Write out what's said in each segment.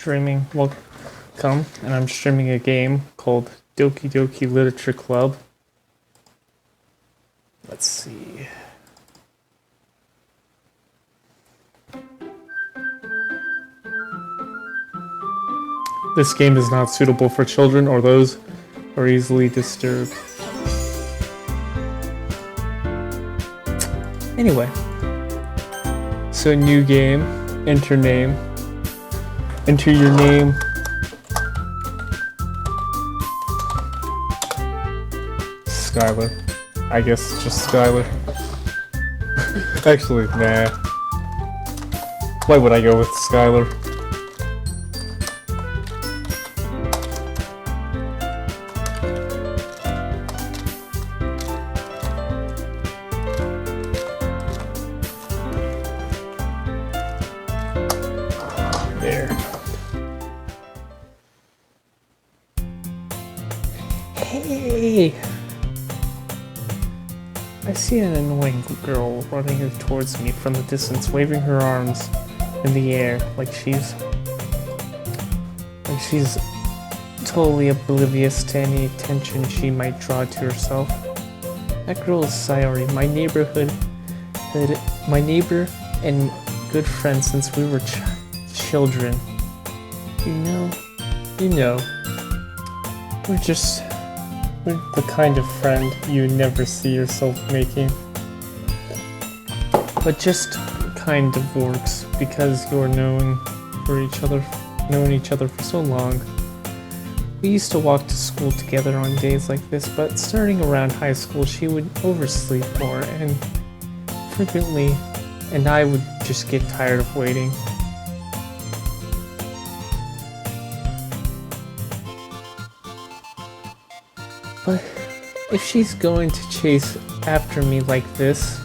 streaming. Welcome, and I'm streaming a game called Doki Literature Club. Let's see. This game is not suitable for children or those who are easily disturbed. Anyway, so new game, enter name, enter your name. Skylar. I guess just Skylar. Actually, nah. Why would I go with Skylar? There. Hey! I see an annoying girl running towards me from the distance, waving her arms in the air like she's totally oblivious to any attention she might draw to herself. That girl is Sayori, my neighbor and good friend since we were children. You know, we're the kind of friend you never see yourself making. But just kind of works because you're known each other for so long. We used to walk to school together on days like this, but starting around high school she would oversleep more and frequently, and I would just get tired of waiting. But if she's going to chase after me like this,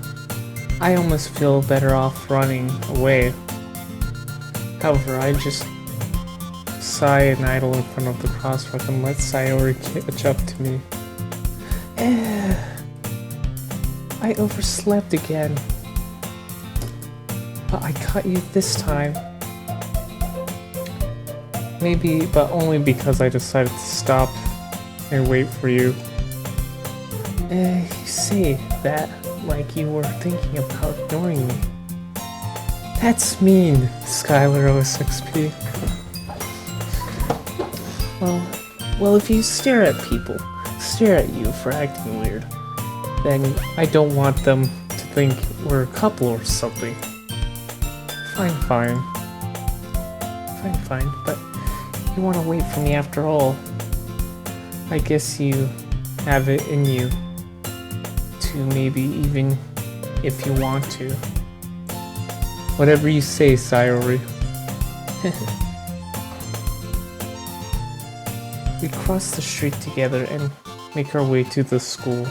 I almost feel better off running away. However, I just sigh and idle in front of the crosswalk and let Sayori catch up to me. I overslept again. But I caught you this time. Maybe, but only because I decided to stop and wait for you. You say that like you were thinking about ignoring me. That's mean, Skylar OSXP. Well, if you stare at you for acting weird, then I don't want them to think we're a couple or something. Fine, but you want to wait for me after all. I guess you have it in you to maybe even if you want to. Whatever you say, Sayori. We cross the street together and make our way to the school.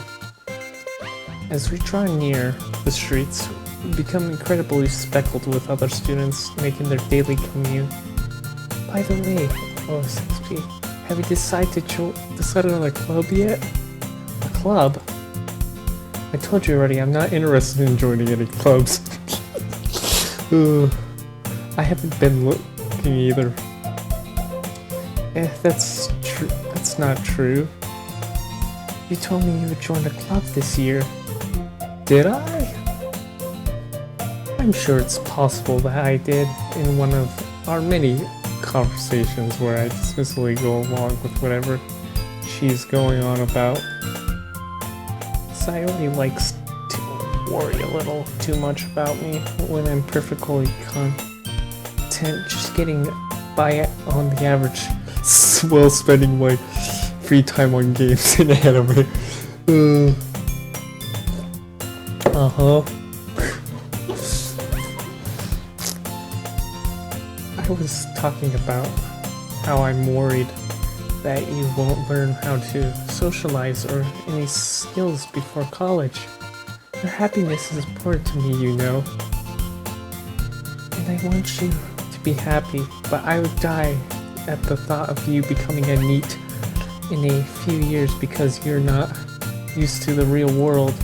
As we draw near the streets, we become incredibly speckled with other students making their daily commute. By the way, OSXP, have you decided on a club yet? A club? I told you already, I'm not interested in joining any clubs. I haven't been looking either. That's true. That's not true. You told me you would join a club this year. Did I? I'm sure it's possible that I did in one of our many conversations where I dismissively go along with whatever she's going on about. Sayori likes to worry a little too much about me when I'm perfectly content just getting by on the average while spending my free time on games and anime. I was talking about how I'm worried that you won't learn how to socialize or any skills before college. Your happiness is important to me, you know. And I want you to be happy, but I would die at the thought of you becoming a NEET in a few years because you're not used to the real world.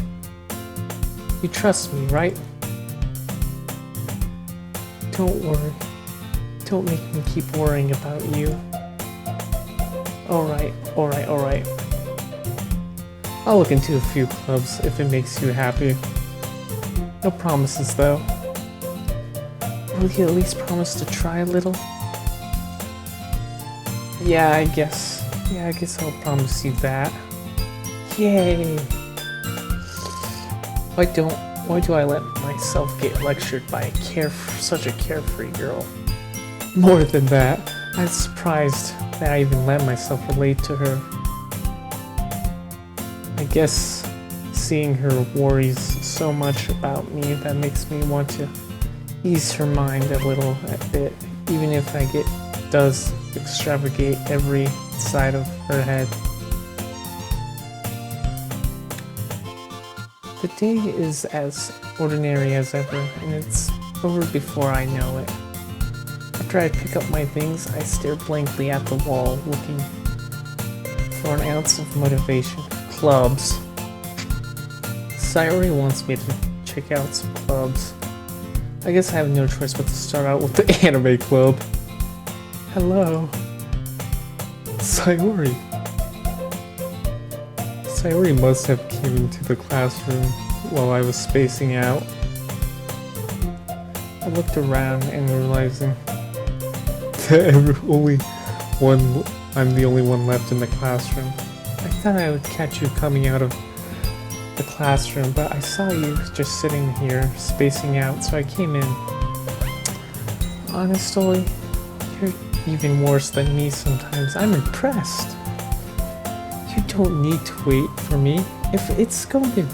You trust me, right? Don't worry. Don't make me keep worrying about you. Alright. I'll look into a few clubs if it makes you happy. No promises though. Will you at least promise to try a little? Yeah, I guess I'll promise you that. Yay! Why do I let myself get lectured by such a carefree girl? More than that, I'm surprised that I even let myself relate to her. I guess seeing her worries so much about me that makes me want to ease her mind a bit, even if does extravagate every side of her head. The day is as ordinary as ever, and it's over before I know it. After I pick up my things, I stare blankly at the wall, looking for an ounce of motivation. Clubs. Sayori wants me to check out some clubs. I guess I have no choice but to start out with the anime club. Hello. Sayori. Sayori must have came into the classroom while I was spacing out. I looked around and realizing that I'm the only one left in the classroom. I thought I would catch you coming out of the classroom, but I saw you just sitting here spacing out, so I came in. Honestly, you're even worse than me sometimes. I'm impressed. You don't need to wait for me. If it's going to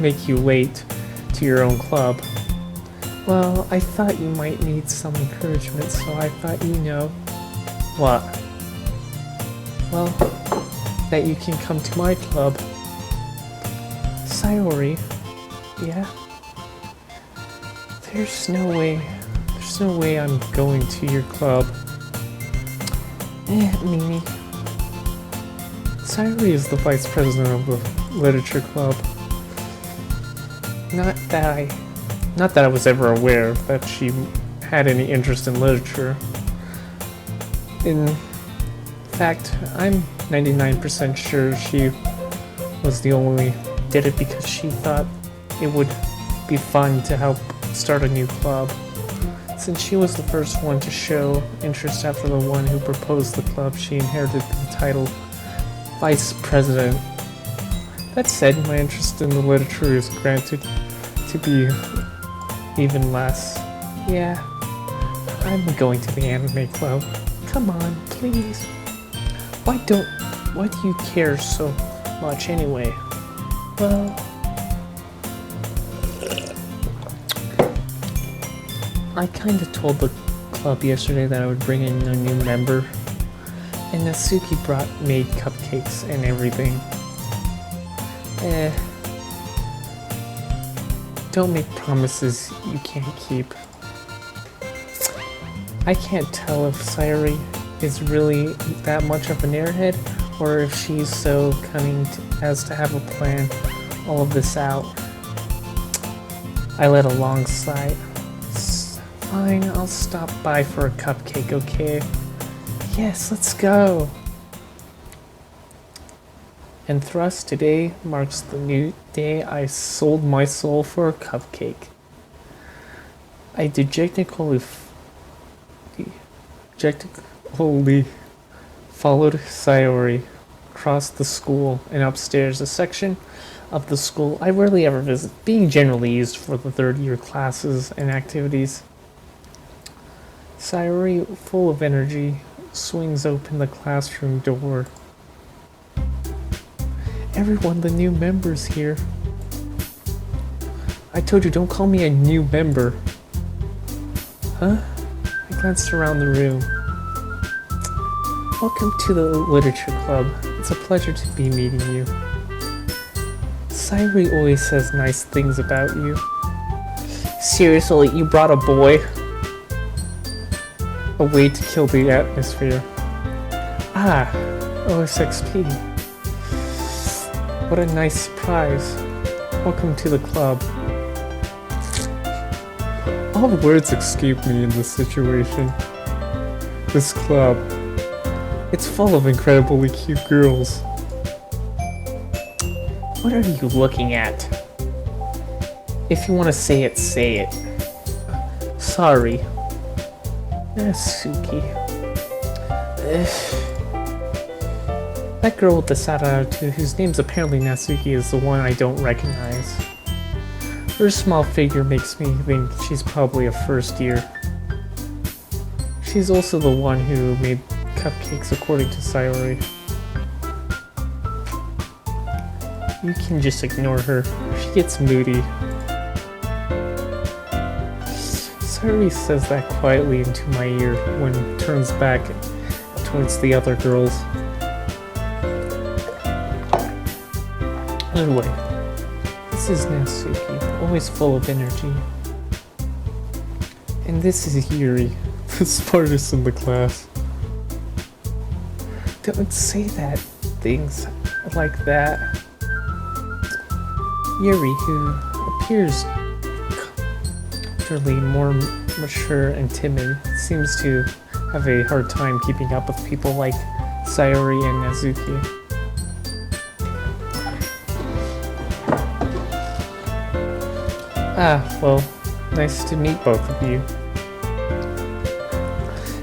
make you late to your own club, well, I thought you might need some encouragement, so I thought What? Well, that you can come to my club. Sayori, yeah? There's no way I'm going to your club. Mimi. Sayori is the vice president of the literature club. Not that I was ever aware that she had any interest in literature. In fact, I'm 99% sure she did it because she thought it would be fun to help start a new club. Since she was the first one to show interest after the one who proposed the club, she inherited the title Vice President. That said, my interest in the literature is granted to be even less. Yeah, I'm going to the anime club. Come on, please. Why do you care so much anyway? Well, I kinda told the club yesterday that I would bring in a new member, and Natsuki made cupcakes and everything. Don't make promises you can't keep. I can't tell if Sayori is really that much of an airhead, or if she's so cunning as to have a plan all of this out. I let a long sigh. Fine, I'll stop by for a cupcake, okay? Yes, let's go! And thus today marks the new day I sold my soul for a cupcake. I dejectedly followed Sayori across the school and upstairs, a section of the school I rarely ever visit, being generally used for the third-year classes and activities. Sayori, full of energy, swings open the classroom door. Everyone, the new member's here. I told you, don't call me a new member. Huh? I glanced around the room. Welcome to the literature club. It's a pleasure to be meeting you. Sayori always says nice things about you. Seriously, you brought a boy? A way to kill the atmosphere. Ah, OSXP. What a nice surprise. Welcome to the club. All the words escape me in this situation. This club. It's full of incredibly cute girls. What are you looking at? If you want to say it, say it. Sorry. Natsuki. That girl with the sad attitude, whose name's apparently Natsuki, is the one I don't recognize. Her small figure makes me think she's probably a first year. She's also the one who made cupcakes according to Sayori. You can just ignore her. She gets moody. Sayori says that quietly into my ear when turns back towards the other girls. Anyway, this is Natsuki, always full of energy. And this is Yuri, the smartest in the class. Don't say things like that. Yuri, who appears clearly more mature and timid, seems to have a hard time keeping up with people like Sayori and Natsuki. Ah, well, nice to meet both of you.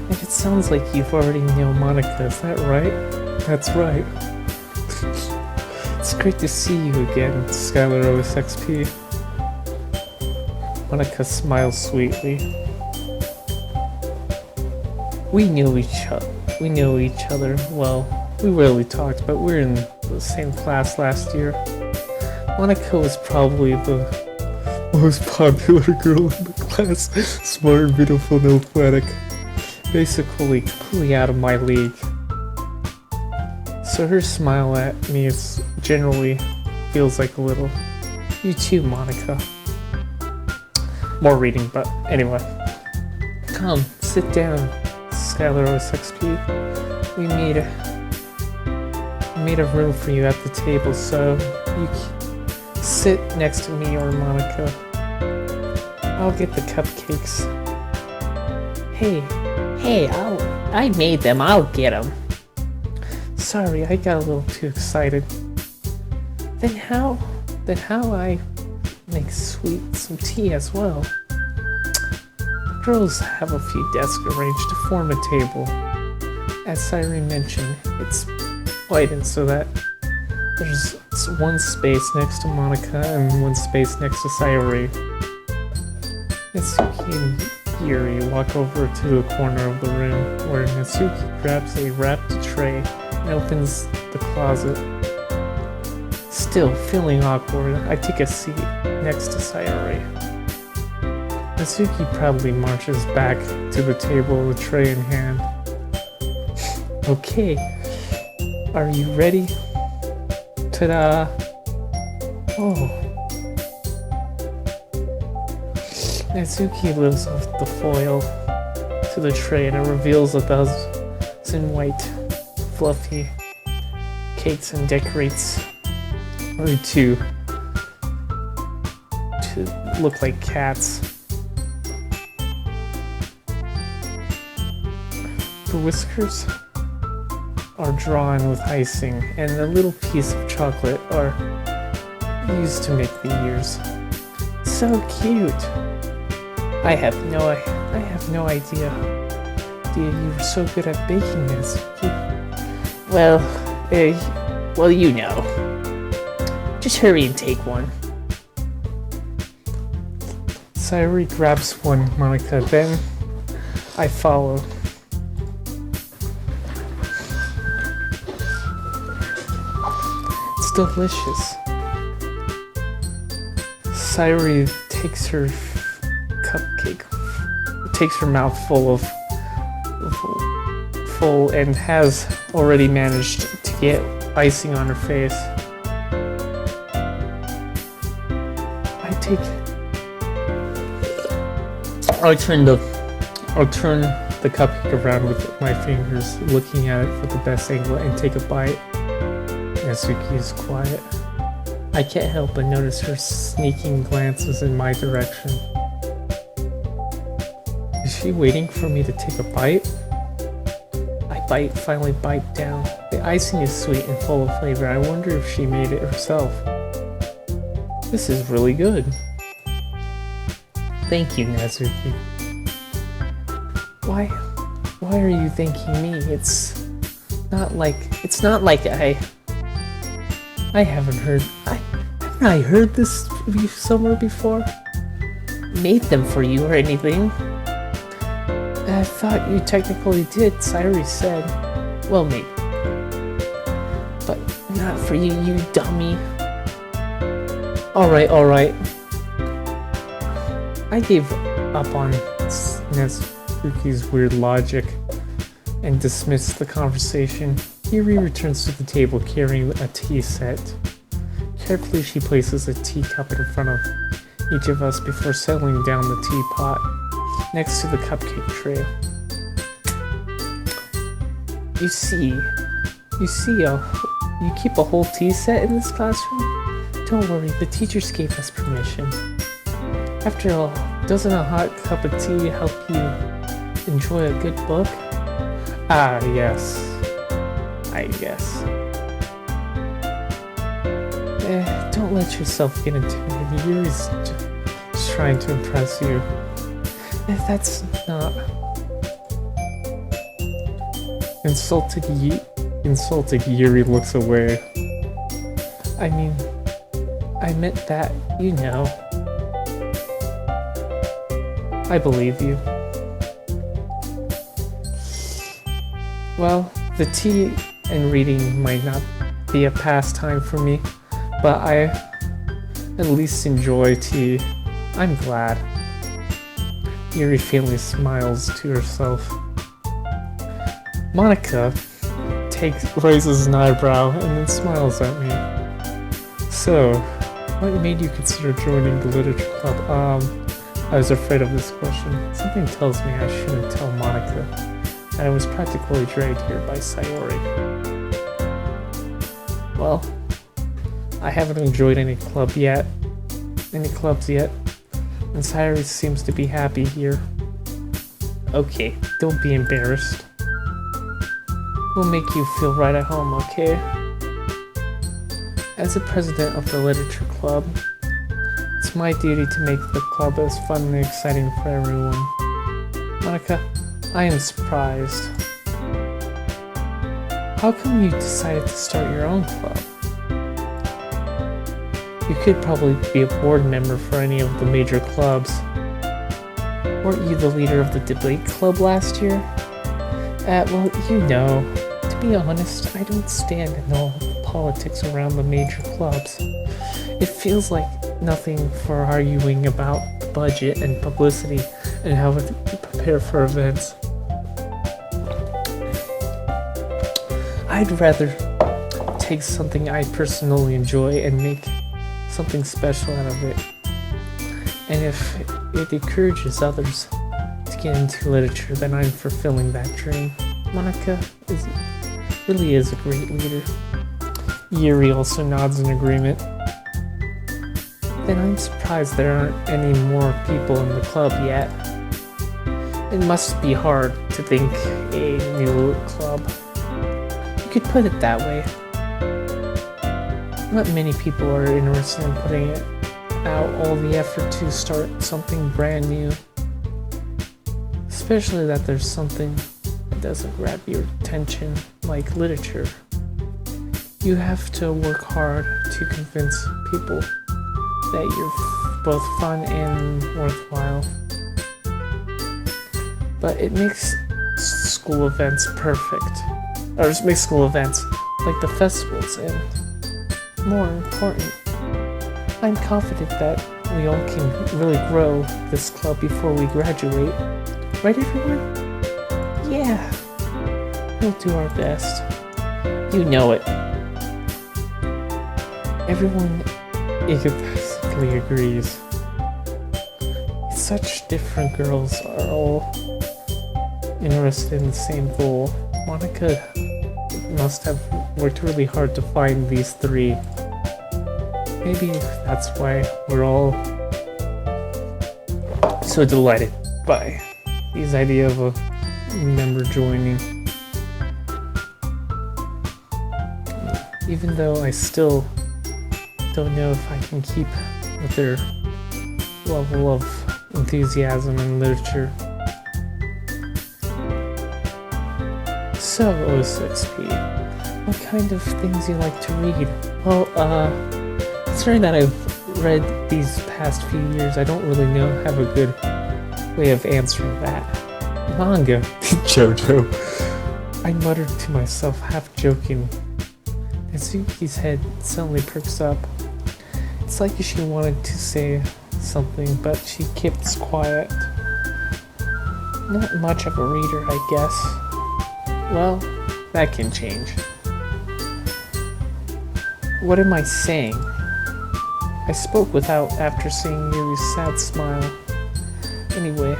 And it sounds like you've already known Monica, is that right? That's right. It's great to see you again, Skylar OSXP. Monica smiles sweetly. We know each other well. We rarely talked, but we're in the same class last year. Monica was probably the most popular girl in the class. Smart, beautiful, and athletic. Basically, completely out of my league. So her smile at me is generally feels like a little. You too, Monica. More reading, but anyway. Come, sit down, Skylar OSXP. We made a room for you at the table, so you can sit next to me or Monica. I'll get the cupcakes. Hey, I made them, I'll get them. Sorry, I got a little too excited. Then how I make some tea as well. Girls have a few desks arranged to form a table. As Sayori mentioned, it's widened so that there's one space next to Monica and one space next to Sayori. Natsuki and Yuri walk over to the corner of the room where Natsuki grabs a wrapped tray and opens the closet. Still feeling awkward, I take a seat next to Sayori. Natsuki proudly marches back to the table with a tray in hand. Okay, are you ready? Ta-da! Oh. Natsuki lifts off the foil to the tray and it reveals a dozen white, fluffy cakes and decorates or two to look like cats. The whiskers are drawn with icing, and a little piece of chocolate are used to make the ears. So cute! I have no idea. You were so good at baking this. Well, you know. Just hurry and take one. Sayori grabs one, Monica, then I follow. It's delicious. Sayori takes her cupcake, takes her mouth full and has already managed to get icing on her face. I'll turn the cupcake around with my fingers, looking at it for the best angle, and take a bite. Natsuki is quiet. I can't help but notice her sneaking glances in my direction. Is she waiting for me to take a bite? finally bite down. The icing is sweet and full of flavor. I wonder if she made it herself. This is really good. Thank you, Nazuki. Why are you thanking me? It's not like I haven't heard I heard this somewhere before. Made them for you or anything. I thought you technically did, Sayuri said. Well, maybe. But not for you, you dummy. Alright. I gave up on Nezuki's weird logic and dismissed the conversation. Yuri returns to the table carrying a tea set. Carefully, she places a teacup in front of each of us before settling down the teapot next to the cupcake tray. You keep a whole tea set in this classroom? Don't worry, the teachers gave us permission. After all, doesn't a hot cup of tea help you enjoy a good book? Ah, yes. I guess. Don't let yourself get intimidated. Yuri's just trying to impress you. That's not... Insulted Yuri looks away. I mean, I meant that, you know. I believe you. Well, the tea and reading might not be a pastime for me, but I at least enjoy tea. I'm glad. Yuri faintly smiles to herself. Monica raises an eyebrow and then smiles at me. So, what made you consider joining the literature club? I was afraid of this question. Something tells me I shouldn't tell Monica that I was practically dragged here by Sayori. Well, I haven't enjoyed any clubs yet, and Sayori seems to be happy here. Okay, don't be embarrassed. We'll make you feel right at home, okay? As the president of the literature club, it's my duty to make the club as fun and exciting for everyone. Monica, I am surprised. How come you decided to start your own club? You could probably be a board member for any of the major clubs. Weren't you the leader of the debate club last year? Well, you know, to be honest, I don't stand in all the politics around the major clubs. It feels like nothing for arguing about budget and publicity and how to prepare for events. I'd rather take something I personally enjoy and make something special out of it. And if it encourages others to get into literature, then I'm fulfilling that dream. Monica really is a great leader. Yuri also nods in agreement. Then I'm surprised there aren't any more people in the club yet. It must be hard to think a new club. You could put it that way. Not many people are interested in putting out all the effort to start something brand new. Especially that there's something that doesn't grab your attention, like literature. You have to work hard to convince people that you're both fun and worthwhile. But it makes school events perfect. Or just makes school events like the festivals, and more important, I'm confident that we all can really grow this club before we graduate. Right, everyone? Yeah. We'll do our best. You know it. Everyone basically agrees. Such different girls are all interested in the same goal. Monica must have worked really hard to find these three. Maybe that's why we're all so delighted by this idea of a member joining. even though I still don't know if I can keep with their level of enthusiasm in literature. So, 06P, what kind of things you like to read? Well, considering that I've read these past few years, I don't really have a good way of answering that. Manga, Jojo. I muttered to myself, half joking. Natsuki's head suddenly perks up. It's like she wanted to say something, but she keeps quiet. Not much of a reader, I guess. Well, that can change. What am I saying? I spoke after seeing Yuri's sad smile. Anyway,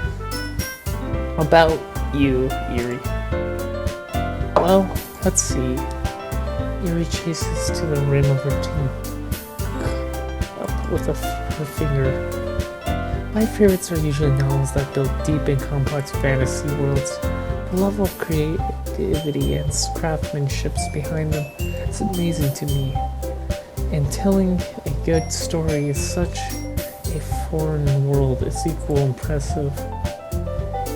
about you, Yuri. Well, let's see. Yuri chases to the rim of her teeth, up with her finger. My favorites are usually novels that build deep and complex fantasy worlds. The level of creativity and craftsmanship behind them is amazing to me. And telling a good story in such a foreign world is equally impressive.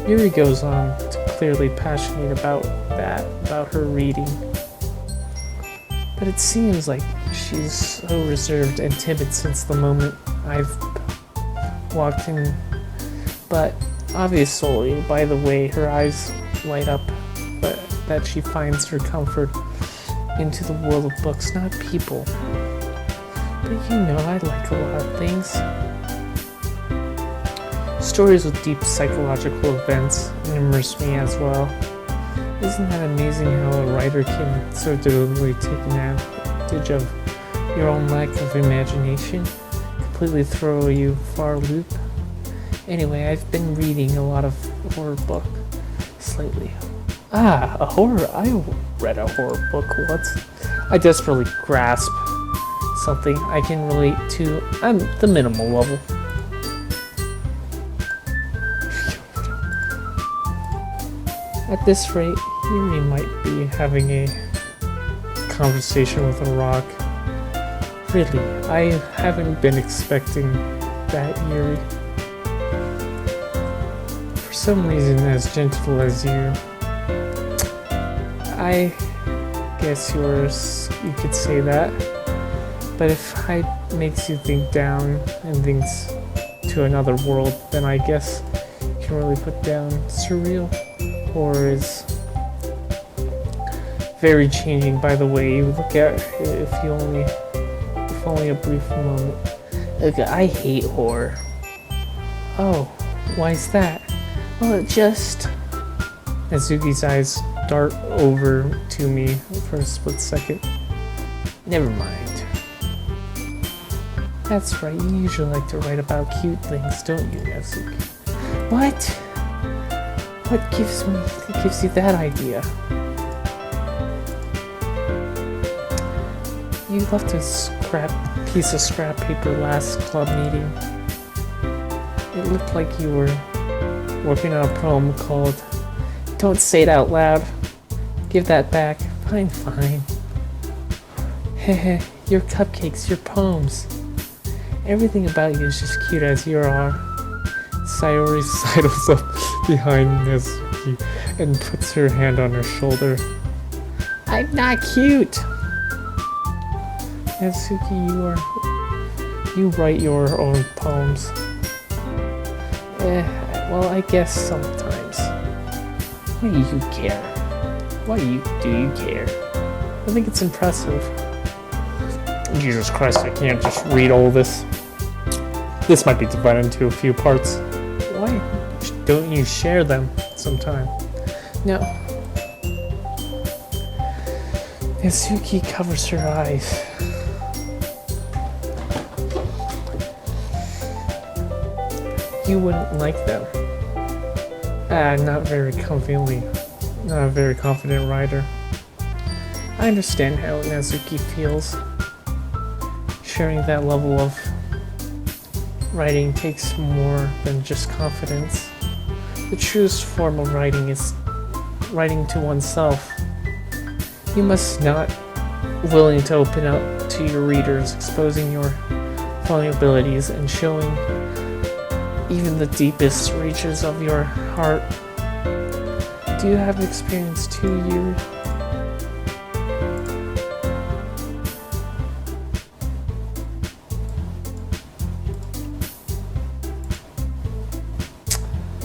Yuri goes on to clearly passionate about her reading. But it seems like she's so reserved and timid since the moment I've walked in. But obviously, by the way her eyes light up, but that she finds her comfort into the world of books, not people. But I like a lot of things. Stories with deep psychological events immerse me as well. Isn't that amazing how a writer can so deliberately take advantage of your own lack of imagination, completely throw you for a loop? Anyway, I've been reading a lot of horror books lately. A horror? I read a horror book once. I desperately grasp something I can relate to on the minimal level. At this rate, Yuri might be having a conversation with a rock. Really, I haven't been expecting that, Yuri. For some reason, as gentle as you, I guess you could say that. But if height makes you think down and things to another world, then I guess you can really put down surreal. Horror is very changing by the way you look at it, if only a brief moment. Okay, I hate horror. Oh, why's that? Well, it just... Natsuki's eyes dart over to me for a split second. Never mind. That's right, you usually like to write about cute things, don't you, Natsuki? What? What gives you that idea? You left a piece of scrap paper last club meeting. It looked like you were working on a poem called Don't Say It Out Loud. Give that back. Fine. Heh, your cupcakes, your poems. Everything about you is just cute as you are. Sayori sidles up behind Natsuki and puts her hand on her shoulder. I'm not cute! Natsuki, you write your own poems. Well, I guess sometimes. Why do you care? Why do you care? I think it's impressive. Jesus Christ, I can't just read all this. This might be divided into a few parts. Why don't you share them sometime? No. Natsuki covers her eyes. You wouldn't like them. Not very confidently. Not a very confident writer. I understand how Natsuki feels. Sharing that level of writing takes more than just confidence. The truest form of writing is writing to oneself. You must not willing to open up to your readers, exposing your vulnerabilities and showing even the deepest reaches of your heart. Do you have experience too, Yuri?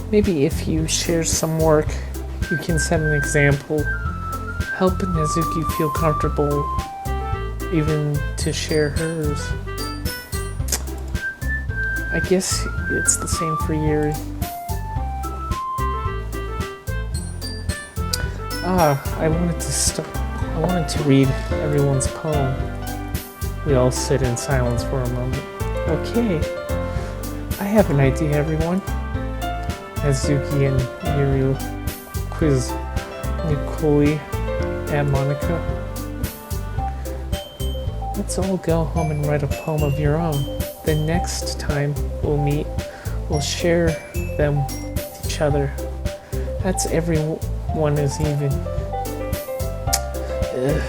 Maybe if you share some work, you can set an example, helping Nezuki feel comfortable even to share hers. I guess it's the same for Yuri. I wanted to read everyone's poem. We all sit in silence for a moment. Okay, I have an idea, everyone. Nezuki and Yuri quiz Nikoli and Monica. Let's all go home and write a poem of your own. The next time we'll meet, we'll share them with each other. That's everyone is even. Ugh.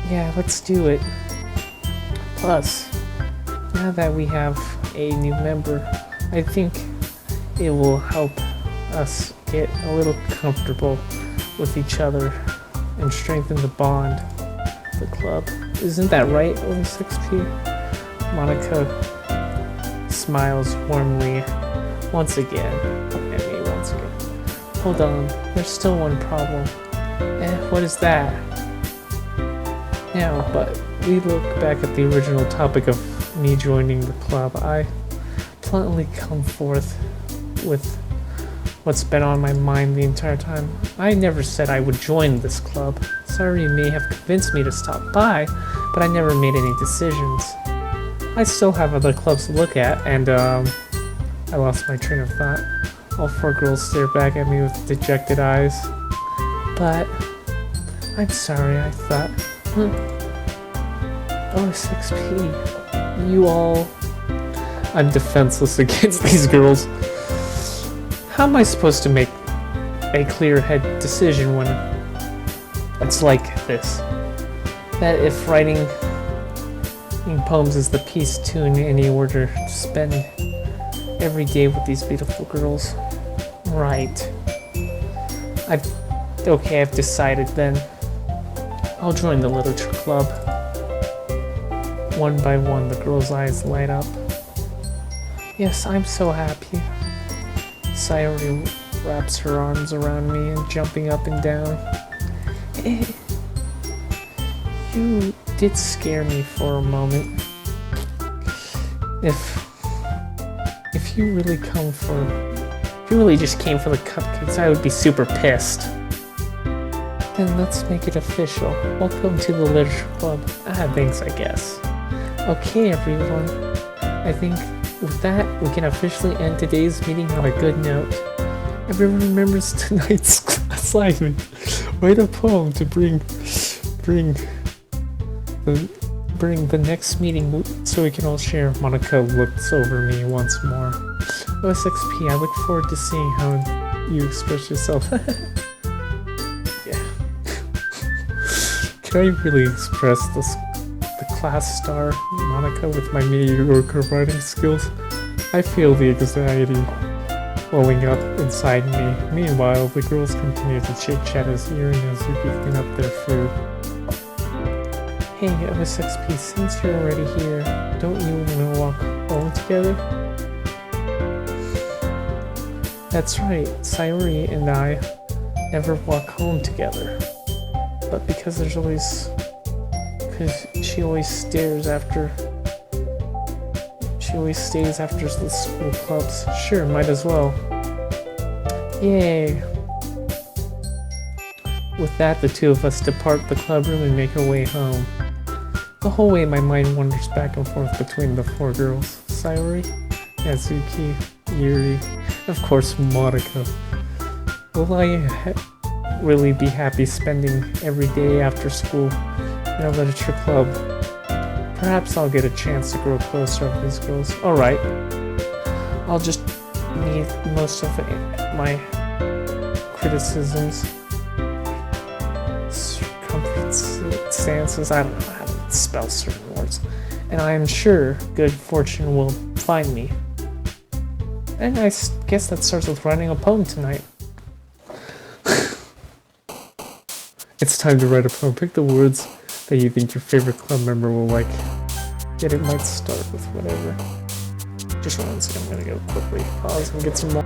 Yeah, let's do it. Plus, now that we have a new member, I think it will help us get a little comfortable with each other and strengthen the bond, the club. Isn't that right, O6P? Monica smiles warmly once again at me once again. Hold on, there's still one problem. What is that? Now, but we look back at the original topic of me joining the club. I bluntly come forth with what's been on my mind the entire time. I never said I would join this club. Sorry, may have convinced me to stop by, but I never made any decisions. I still have other clubs to look at, and I lost my train of thought. All four girls stare back at me with dejected eyes. But I'm sorry, I thought. Oh, 6P. You all... I'm defenseless against these girls. How am I supposed to make a clear-head decision when it's like this? That if writing poems is the peace tune any order to spend every day with these beautiful girls. Right. I've decided then. I'll join the literature club. One by one, the girls' eyes light up. Yes, I'm so happy. Sayori wraps her arms around me and jumping up and down. You did scare me for a moment. If you really just came for the cupcakes, I would be super pissed. Then let's make it official. Welcome to the literature club. Thanks, I guess. Okay, everyone. I think with that, we can officially end today's meeting on a good note. Everyone remembers tonight's assignment. Write a poem to bring the next meeting so we can all share. Monica looks over me once more. O6P, I look forward to seeing how you express yourself. Yeah. Can I really express the class star Monica with my mediocre writing skills? I feel the anxiety welling up inside me. Meanwhile, the girls continue to chit-chat as Yuri and Nezuki clean up their food. Hey, O6P, since you're already here, don't you want to walk home together? That's right, Sayori and I never walk home together. But because she always stays after the school clubs. Sure, might as well. Yay! With that, the two of us depart the club room and make our way home. The whole way, my mind wanders back and forth between the four girls. Sayori, Nezuki, Yuri, and of course Monica. Will I really be happy spending every day after school in a literature club? Perhaps I'll get a chance to grow closer with these girls. Alright. I'll just need most of my criticisms circumstances. I don't know how to spell certain words. And I am sure good fortune will find me. And I guess that starts with writing a poem tonight. It's time to write a poem. Pick the words that you think your favorite club member will like. Yet it might start with whatever. Just one second, I'm gonna go quickly pause and get some more.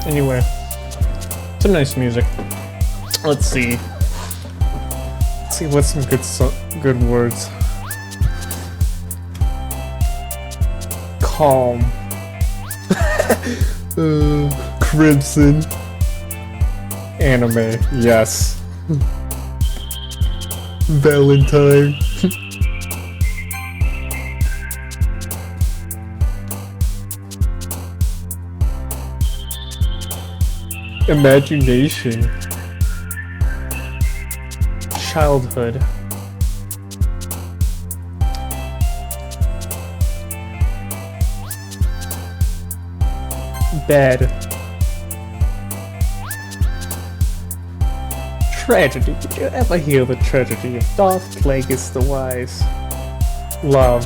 Anyway, some nice music. Let's see. Let's see what's some good words. Calm. Crimson. Anime. Yes. Valentine. Imagination. Childhood. Bed. Tragedy. Did you ever hear the tragedy of Darth Plagueis the Wise? Love.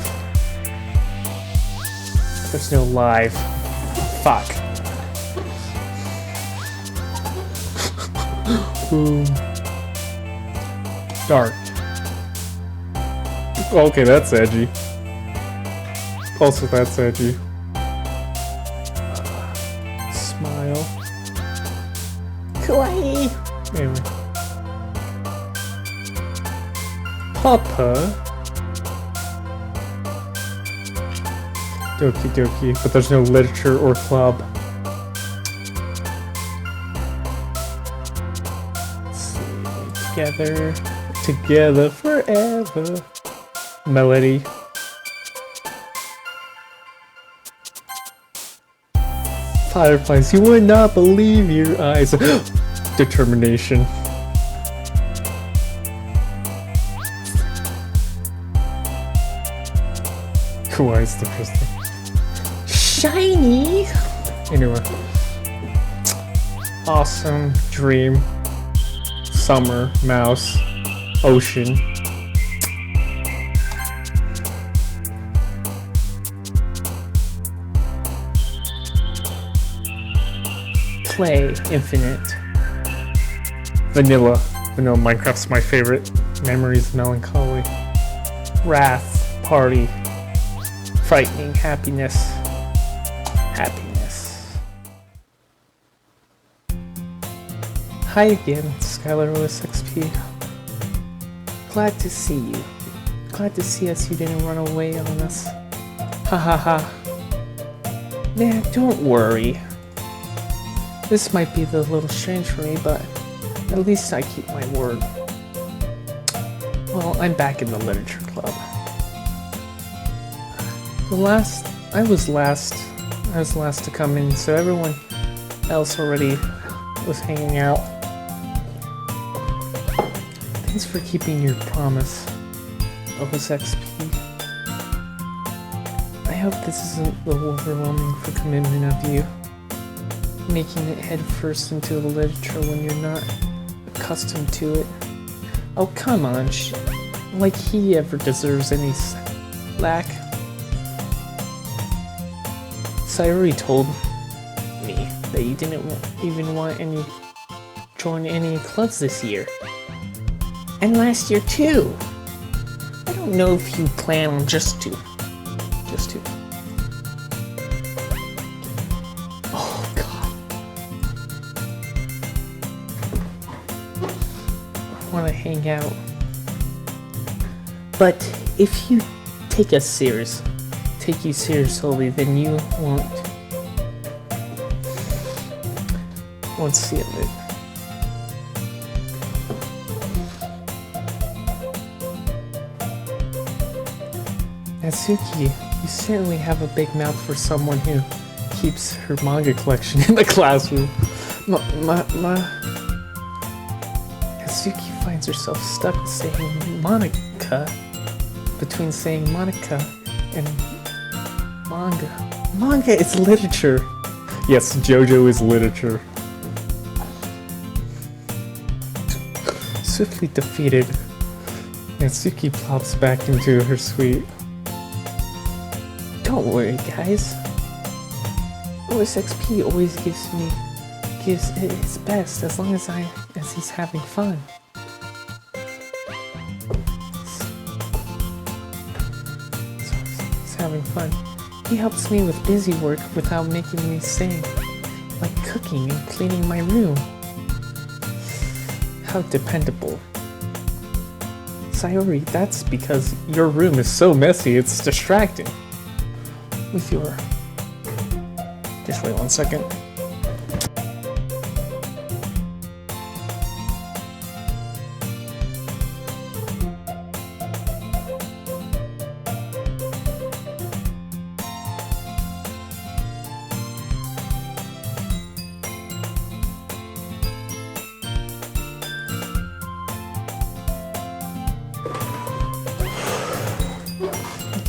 There's no live. Fuck. Dark. Okay, that's edgy. Also, that's edgy. Smile. Kawaii. Anyway. Papa. Doki Doki, but there's no literature or club. Together forever. Melody. Fireflies, you would not believe your eyes. Determination. Kawaii is the first thing. Shiny. Anyway. Awesome. Dream. Summer, mouse, ocean. Play, infinite. Vanilla. Vanilla Minecraft's my favorite. Memories, melancholy. Wrath, party. Frightening, happiness. Happiness. Hi again, Skylar OSXP. Glad to see you. Glad to see us. You didn't run away on us. Ha ha ha. Man, don't worry. This might be a little strange for me, but at least I keep my word. Well, I'm back in the literature club. I was last to come in, so everyone else already was hanging out. Thanks for keeping your promise, OSXP. I hope this isn't the overwhelming for commitment of you, making it head first into the literature when you're not accustomed to it. Oh, come on, like he ever deserves any slack. Sayuri told me that you didn't even want join any clubs this year. And last year too. I don't know if you plan on just to. Oh god. want to hang out. But if you take you seriously, then you won't see it. Natsuki, you certainly have a big mouth for someone who keeps her manga collection in the classroom. Natsuki finds herself stuck saying Monica, between saying Monica and manga. Manga is literature. Yes, JoJo is literature. Swiftly defeated, Natsuki plops back into her suite. Don't worry, guys. OSXP always gives it his best as long as he's having fun. He's having fun. He helps me with busy work without making me sing, like cooking and cleaning my room. How dependable. Sayori, that's because your room is so messy, it's distracting. With your... Just wait 1 second.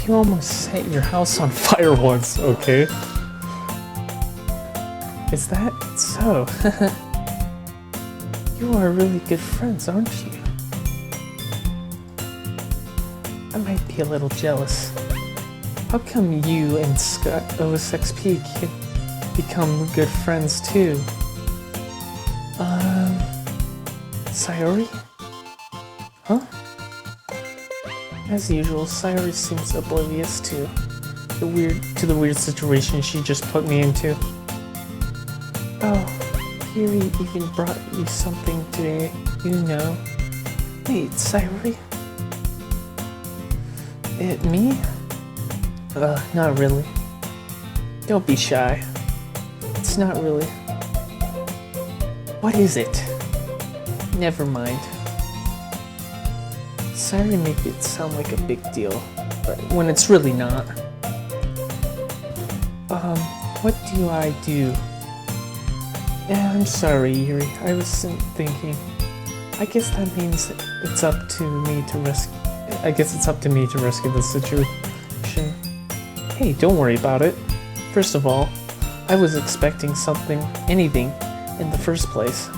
You almost set your house on fire once, okay? Is that so? You are really good friends, aren't you? I might be a little jealous. How come you and Scott OSXP can become good friends too? Sayori? Huh? As usual, Sayori seems oblivious to the weird situation she just put me into. Oh, Yuri even brought you something today, you know. Wait, Sayori? Me? Not really. Don't be shy. It's not really. What is it? Never mind. Sayori make it sound like a big deal, but when it's really not. What do I do? I'm sorry, Yuri. I wasn't thinking. I guess that means it's up to me to rescue. I guess it's up to me to rescue the situation. Hey, don't worry about it. First of all, I was expecting anything, in the first place.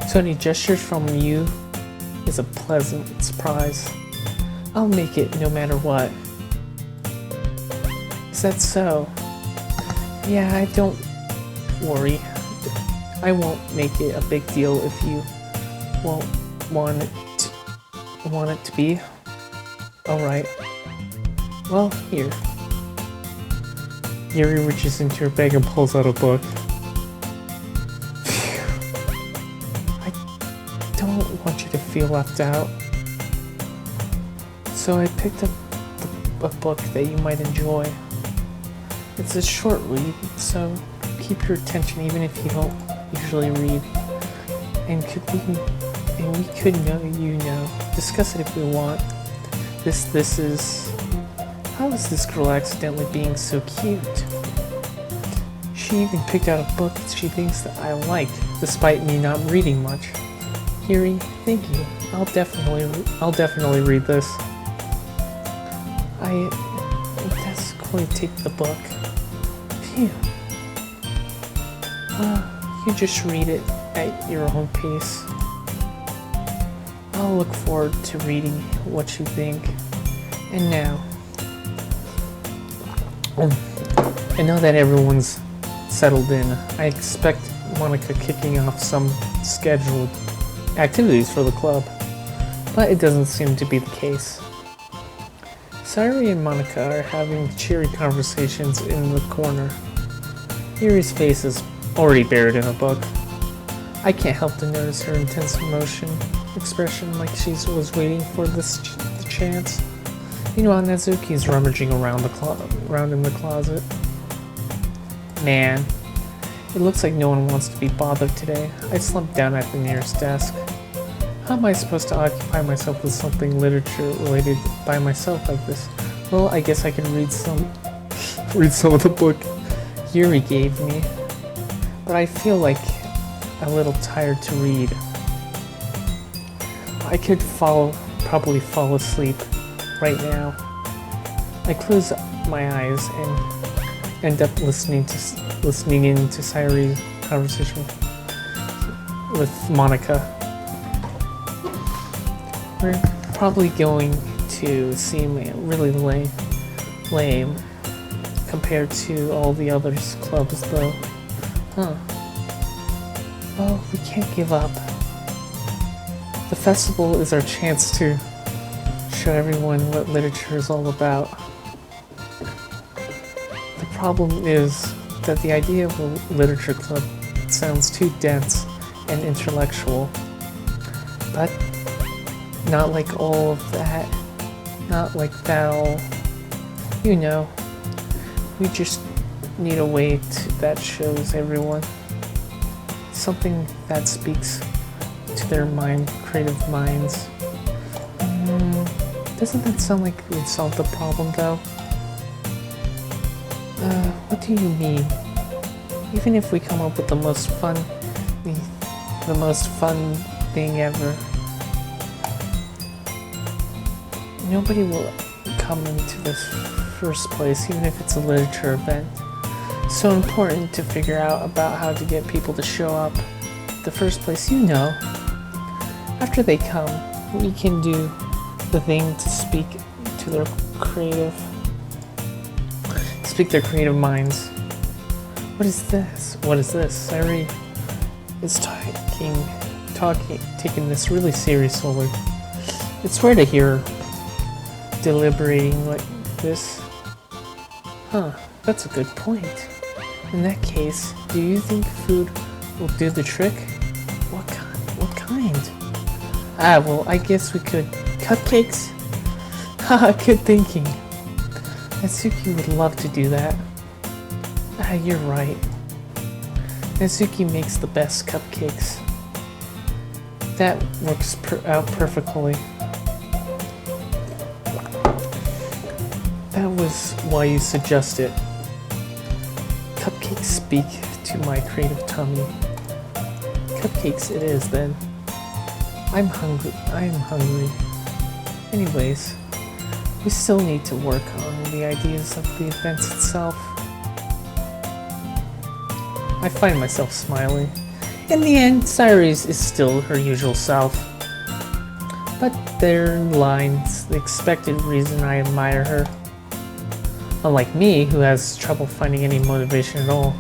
So any gestures from you is a pleasant surprise. I'll make it no matter what. Is that so? Yeah, don't worry. I won't make it a big deal if you won't want it to be. Alright. Well, here. Yuri reaches into her bag and pulls out a book. I don't want you to feel left out. So I picked up a book that you might enjoy. It's a short read, so keep your attention even if you don't usually read. And we could discuss it if we want. This is... How is this girl accidentally being so cute? She even picked out a book she thinks that I like, despite me not reading much. Yuri, thank you. I'll definitely read this. I desperately take the book. Phew. You just read it at your own pace. I'll look forward to reading what you think. And now, I know that everyone's settled in. I expect Monica kicking off some scheduled activities for the club, but it doesn't seem to be the case. Sayori and Monica are having cheery conversations in the corner. Yuri's face is already buried in a book. I can't help to notice her intense emotion expression like she was waiting for this the chance. Meanwhile, Nezuki's rummaging around in the closet. Man, it looks like no one wants to be bothered today. I slumped down at the nearest desk. How am I supposed to occupy myself with something literature related by myself like this? Well, I guess I can read some of the book Yuri gave me. But I feel like a little tired to read. I could probably fall asleep right now. I close my eyes and end up listening in to Sayori's conversation with Monica. We're probably going to seem really lame compared to all the other clubs though. Huh. Well, we can't give up. The festival is our chance to show everyone what literature is all about. The problem is that the idea of a literature club sounds too dense and intellectual. But not like all of that. Not like that all. You know, we just need a way that shows everyone something that speaks to their creative minds. Doesn't that sound like we'd solve the problem though? What do you mean? Even if we come up with the most fun thing ever, nobody will come into this first place, even if it's a literature event. So important to figure out about how to get people to show up. The first place, you know. After they come, we can do the thing to speak their creative minds. What is this? Sayori is taking this really seriously. It's rare to hear her deliberating like this. Huh, that's a good point. In that case, do you think food will do the trick? What kind? Well, I guess we could. Cupcakes? Haha, good thinking. Natsuki would love to do that. You're right. Natsuki makes the best cupcakes. That works out perfectly. That was why you suggested. Cupcakes speak to my creative tummy. Cupcakes it is then. I'm hungry. Anyways, we still need to work on the ideas of the events itself. I find myself smiling. In the end, Sayori's is still her usual self. But therein lies the expected reason I admire her. Unlike me, who has trouble finding any motivation at all,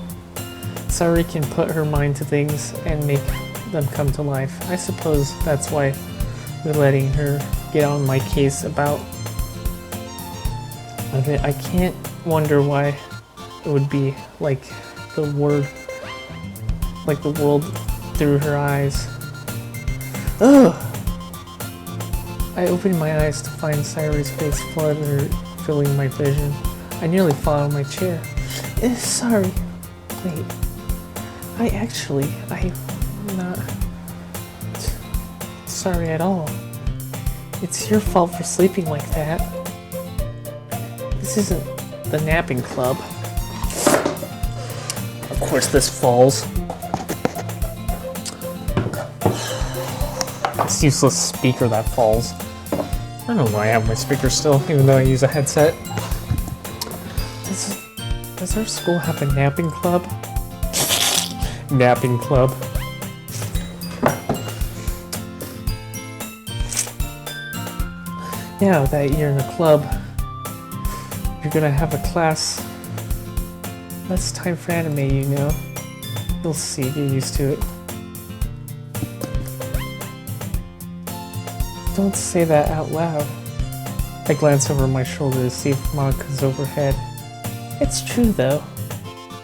Sayori can put her mind to things and make them come to life. I suppose that's why we're letting her get on my case about it. I can't wonder why it would be like the world through her eyes. Ugh! I opened my eyes to find Sayori's face filling my vision. I nearly fell out of my chair. Sorry. Wait. I'm not sorry at all. It's your fault for sleeping like that. This isn't the napping club. Of course this falls. This useless speaker that falls. I don't know why I have my speaker still, even though I use a headset. Does our school have a napping club? Napping club. Now that you're in a club, you're gonna have a class. Less time for anime, you know. You'll see, get used to it. Don't say that out loud. I glance over my shoulder to see if Monika's overhead. It's true though.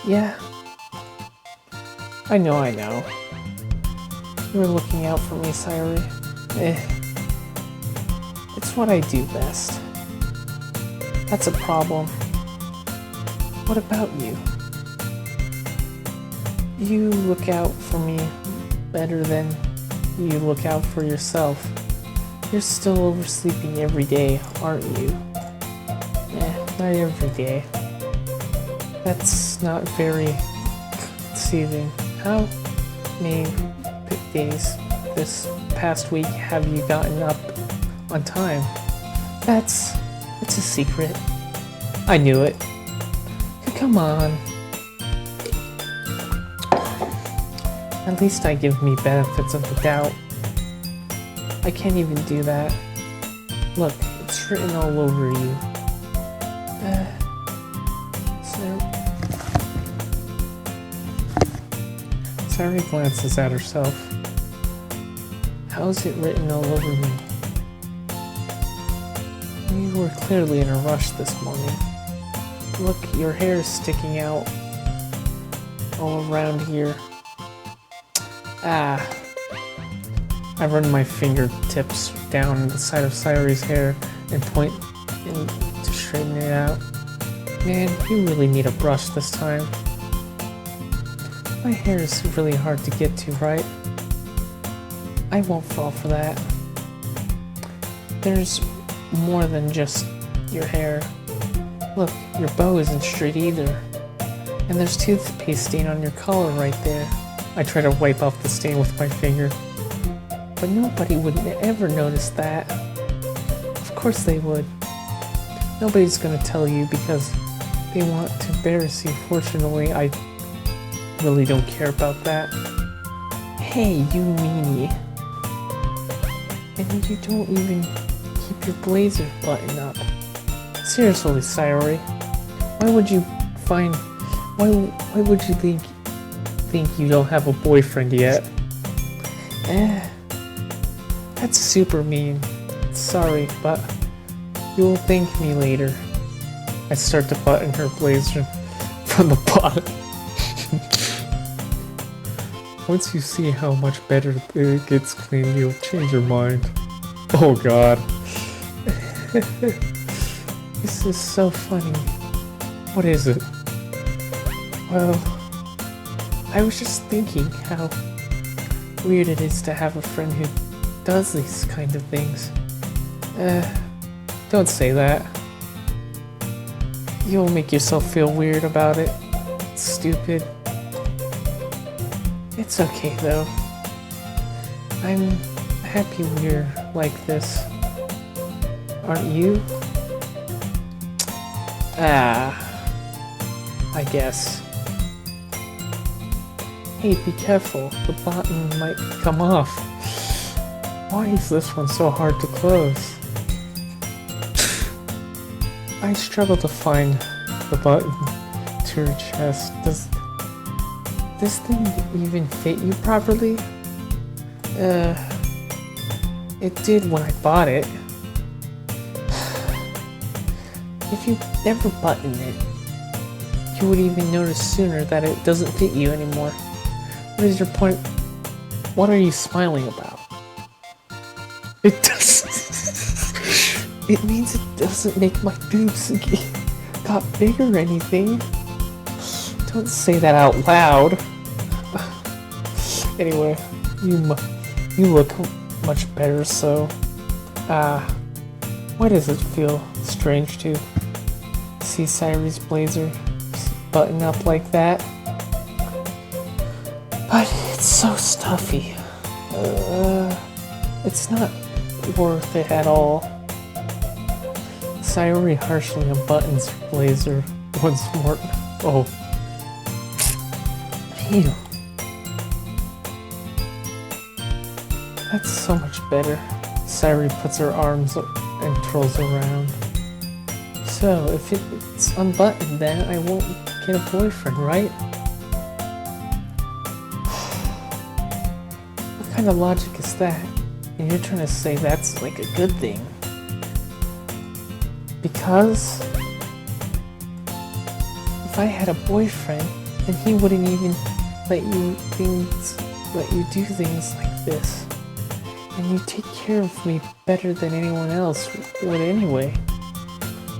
Yeah. I know. You were looking out for me, Sayori. Eh. It's what I do best. That's a problem. What about you? You look out for me better than you look out for yourself. You're still oversleeping every day, aren't you? Not every day. That's not very deceiving. How many days this past week have you gotten up on time? It's a secret. I knew it. Come on. At least I give me benefits of the doubt. I can't even do that. Look, it's written all over you. Sari glances at herself. How is it written all over me? You were clearly in a rush this morning. Look, your hair is sticking out all around here. I run my fingertips down the side of Sari's hair and point to straighten it out. Man, you really need a brush this time. My hair is really hard to get to, right? I won't fall for that. There's more than just your hair. Look, your bow isn't straight either. And there's toothpaste stain on your collar right there. I try to wipe off the stain with my finger. But nobody would ever notice that. Of course they would. Nobody's gonna tell you because they want to embarrass you. Fortunately, I really don't care about that. Hey, you meanie. And you don't even keep your blazer buttoned up. Seriously, Sari. Why would you think you don't have a boyfriend yet? That's super mean. Sorry, but you'll thank me later. I start to button her blazer from the bottom. Once you see how much better it gets cleaned, you'll change your mind. Oh god. This is so funny. What is it? Well, I was just thinking how weird it is to have a friend who does these kind of things. Don't say that. You'll make yourself feel weird about it. It's stupid. It's okay though. I'm happy we're like this. Aren't you? I guess. Hey, be careful. The button might come off. Why is this one so hard to close? I struggle to find the button to her chest. Does this thing even fit you properly? It did when I bought it. If you never button it, you would even notice sooner that it doesn't fit you anymore. What is your point? What are you smiling about? It doesn't. It means it doesn't make my boobs got bigger or anything. Don't say that out loud. Anyway, you look much better, so why does it feel strange to see Sari's blazer button up like that? But it's so stuffy. It's not worth it at all. Sari harshly unbuttons her blazer once more. Oh. Ew. That's so much better. Sari puts her arms and twirls around. So, if it's unbuttoned, then I won't get a boyfriend, right? What kind of logic is that? And you're trying to say that's like a good thing? Because if I had a boyfriend, then he wouldn't even let you do things like this. And you take care of me better than anyone else would anyway.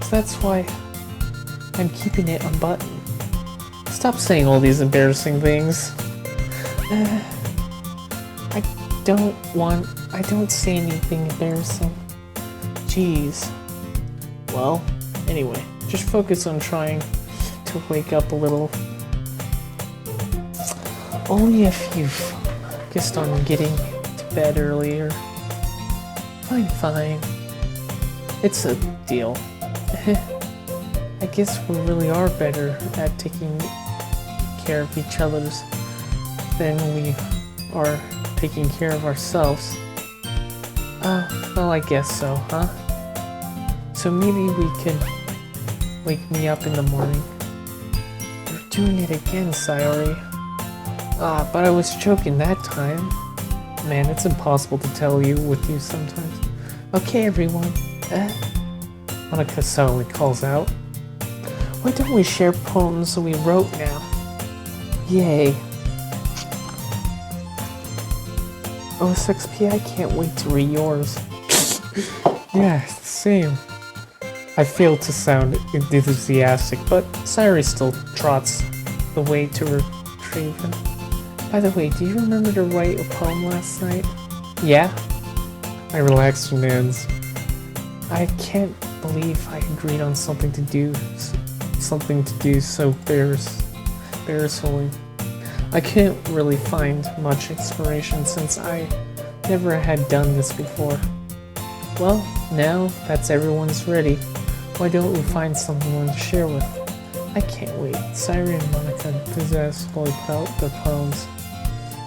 So that's why I'm keeping it unbuttoned. Stop saying all these embarrassing things. I don't say anything embarrassing. Jeez. Well, anyway, just focus on trying to wake up a little. Only if you've focused on getting to bed earlier. Fine. It's a deal. I guess we really are better at taking care of each other's than we are taking care of ourselves. Well, I guess so, huh? So maybe we could wake me up in the morning. You're doing it again, Sayori. But I was joking that time. Man, it's impossible to tell you with you sometimes. Okay, everyone. Monica suddenly calls out. Why don't we share poems we wrote now? Yay. Oh, 6P, I can't wait to read yours. Yeah, same. I fail to sound enthusiastic, but Sayori still trots the way to retrieve him. By the way, do you remember to write a poem last night? Yeah? My relaxed demands. I can't believe I agreed on something to do so embarrassingly. I couldn't really find much inspiration since I never had done this before. Well, now that's everyone's ready, why don't we find someone to share with? I can't wait. Sayori and Monica enthusiastically put out their poems.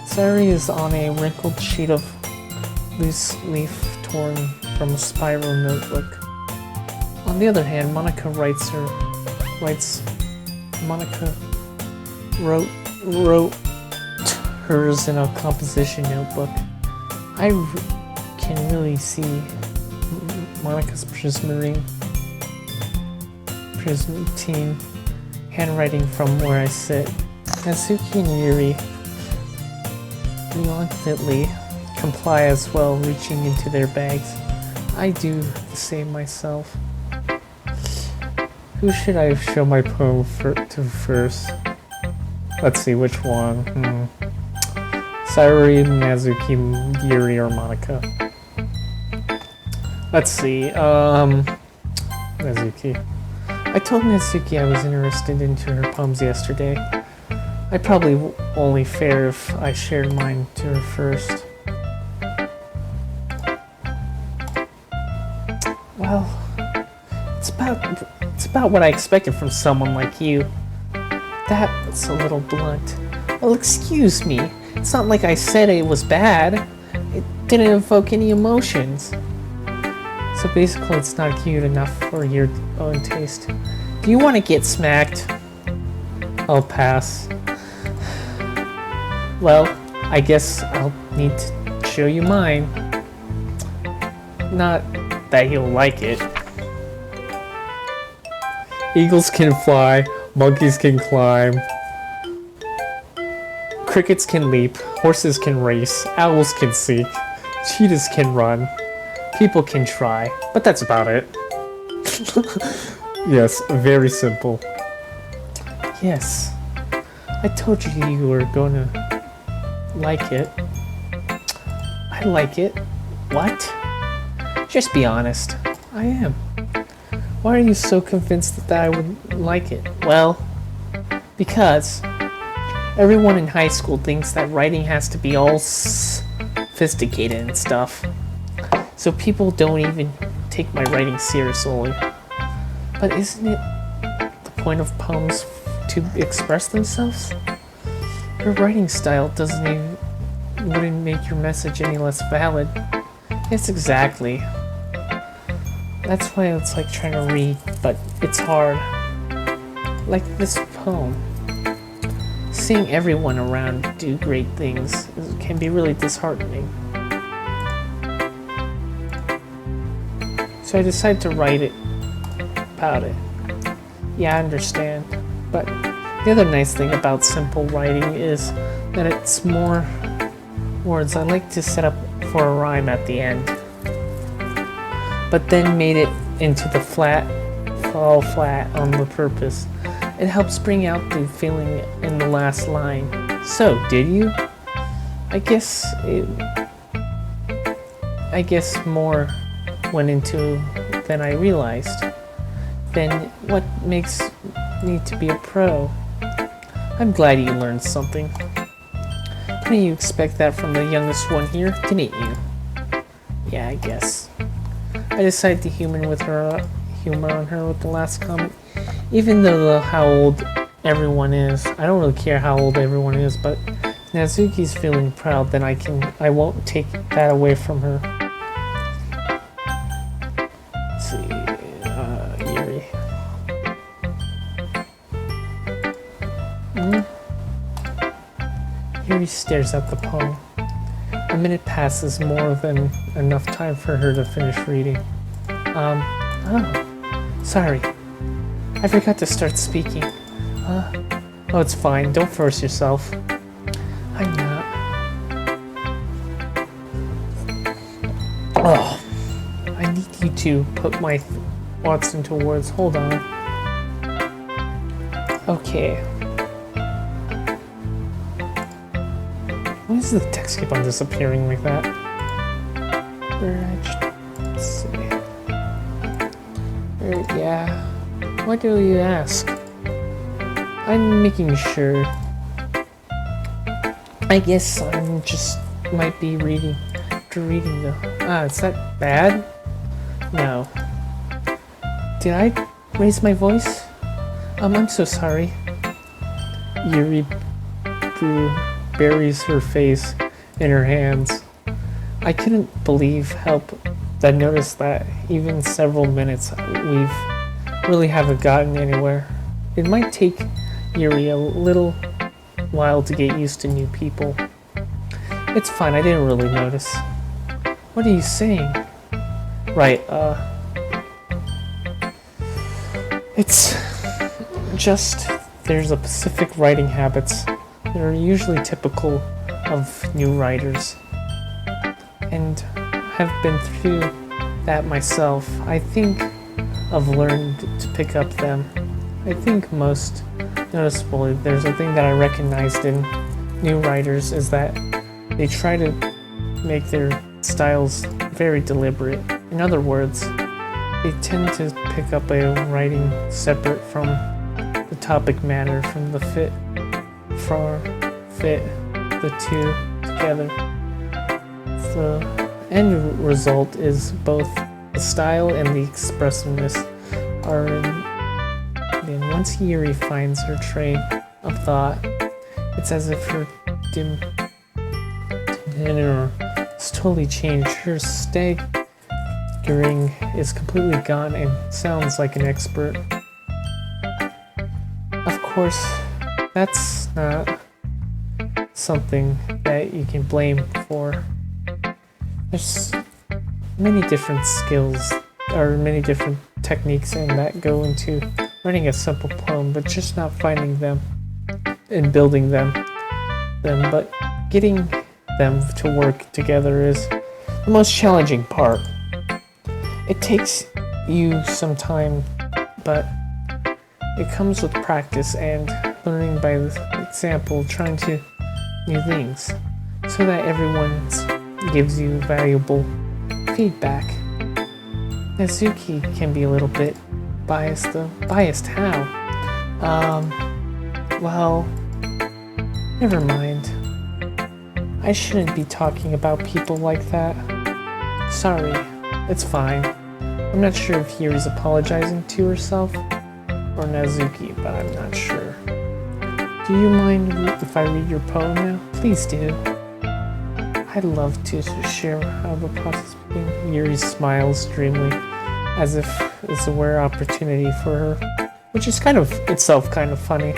Sayori is on a wrinkled sheet of loose leaf torn from a spiral notebook. On the other hand, Monica wrote hers in a composition notebook. I can really see Monica's prismarine handwriting from where I sit. Natsuki and Yuri reluctantly comply as well, reaching into their bags. I do the same myself. Who should I show my poem to first? Let's see, which one? Sayori, Natsuki, Yuri, or Monica? Let's see, Natsuki. I told Natsuki I was interested into her poems yesterday. I'd probably only fair if I shared mine to her first. Well, it's about what I expected from someone like you. That's a little blunt. Well, excuse me. It's not like I said it was bad. It didn't evoke any emotions. So basically, it's not cute enough for your own taste. Do you want to get smacked? I'll pass. Well, I guess I'll need to show you mine. Not that he'll like it. Eagles can fly, monkeys can climb, crickets can leap, horses can race, owls can seek, cheetahs can run, people can try, but that's about it. Yes, very simple. Yes, I told you you were gonna like it. I like it. What? Just be honest. I am. Why are you so convinced that I would like it? Well, because everyone in high school thinks that writing has to be all sophisticated and stuff. So people don't even take my writing seriously. But isn't it the point of poems to express themselves? Your writing style wouldn't make your message any less valid. Yes, exactly. That's why it's like trying to read, but it's hard. Like this poem. Seeing everyone around do great things can be really disheartening. So I decided to write it about it. Yeah, I understand. But the other nice thing about simple writing is that it's more words I like to set up for a rhyme at the end, but then made it into the fall flat on the purpose. It helps bring out the feeling in the last line. So, did you? I guess more went into than I realized. Then what makes me to be a pro? I'm glad you learned something. Didn't you expect that from the youngest one here, didn't you? Yeah, I guess. I decided to humor on her with the last comment. Even though how old everyone is, I don't really care how old everyone is, but Nazuki's feeling proud, then I won't take that away from her. Let's see, Yuri. Yuri stares at the poem. A minute passes, more than enough time for her to finish reading. Oh, sorry. I forgot to start speaking. Oh, it's fine. Don't force yourself. I'm not. Oh, I need you to put my thoughts into words. Hold on. Okay. Why does the text keep on disappearing like that? Let's see. Yeah. Why do you ask? I'm making sure. I guess I'm just might be reading after reading though. Is that bad? No. Did I raise my voice? I'm so sorry. Yuri buries her face in her hands. I couldn't that noticed that even several minutes we've really haven't gotten anywhere. It might take Yuri a little while to get used to new people. It's fine, I didn't really notice. What are you saying? Right, it's just there's a specific writing habits that are usually typical of new writers. And I've been through that myself. I think I've learned to pick up them. I think most noticeably, there's a thing that I recognized in new writers is that they try to make their styles very deliberate. In other words, they tend to pick up a writing separate from the topic matter, from the fit the two together. The end result is both the style and the expressiveness are in. And once Yuri finds her train of thought, it's as if her demeanor has totally changed. Her staggering is completely gone and sounds like an expert. Of course, that's not something that you can blame for. There's many different skills or many different techniques that go into writing a simple poem, but just not finding them and building them. But getting them to work together is the most challenging part. It takes you some time, but it comes with practice and learning by example, trying to new things, so that everyone gives you valuable feedback. Nazuki can be a little bit biased though. Biased how? Well, never mind. I shouldn't be talking about people like that. Sorry, it's fine. I'm not sure if Yuri's apologizing to herself or Nazuki, but I'm not sure. Do you mind if I read your poem now? Please do. I'd love to share how the process began. Yuri smiles dreamily, as if it's a rare opportunity for her, which is kind of itself kind of funny.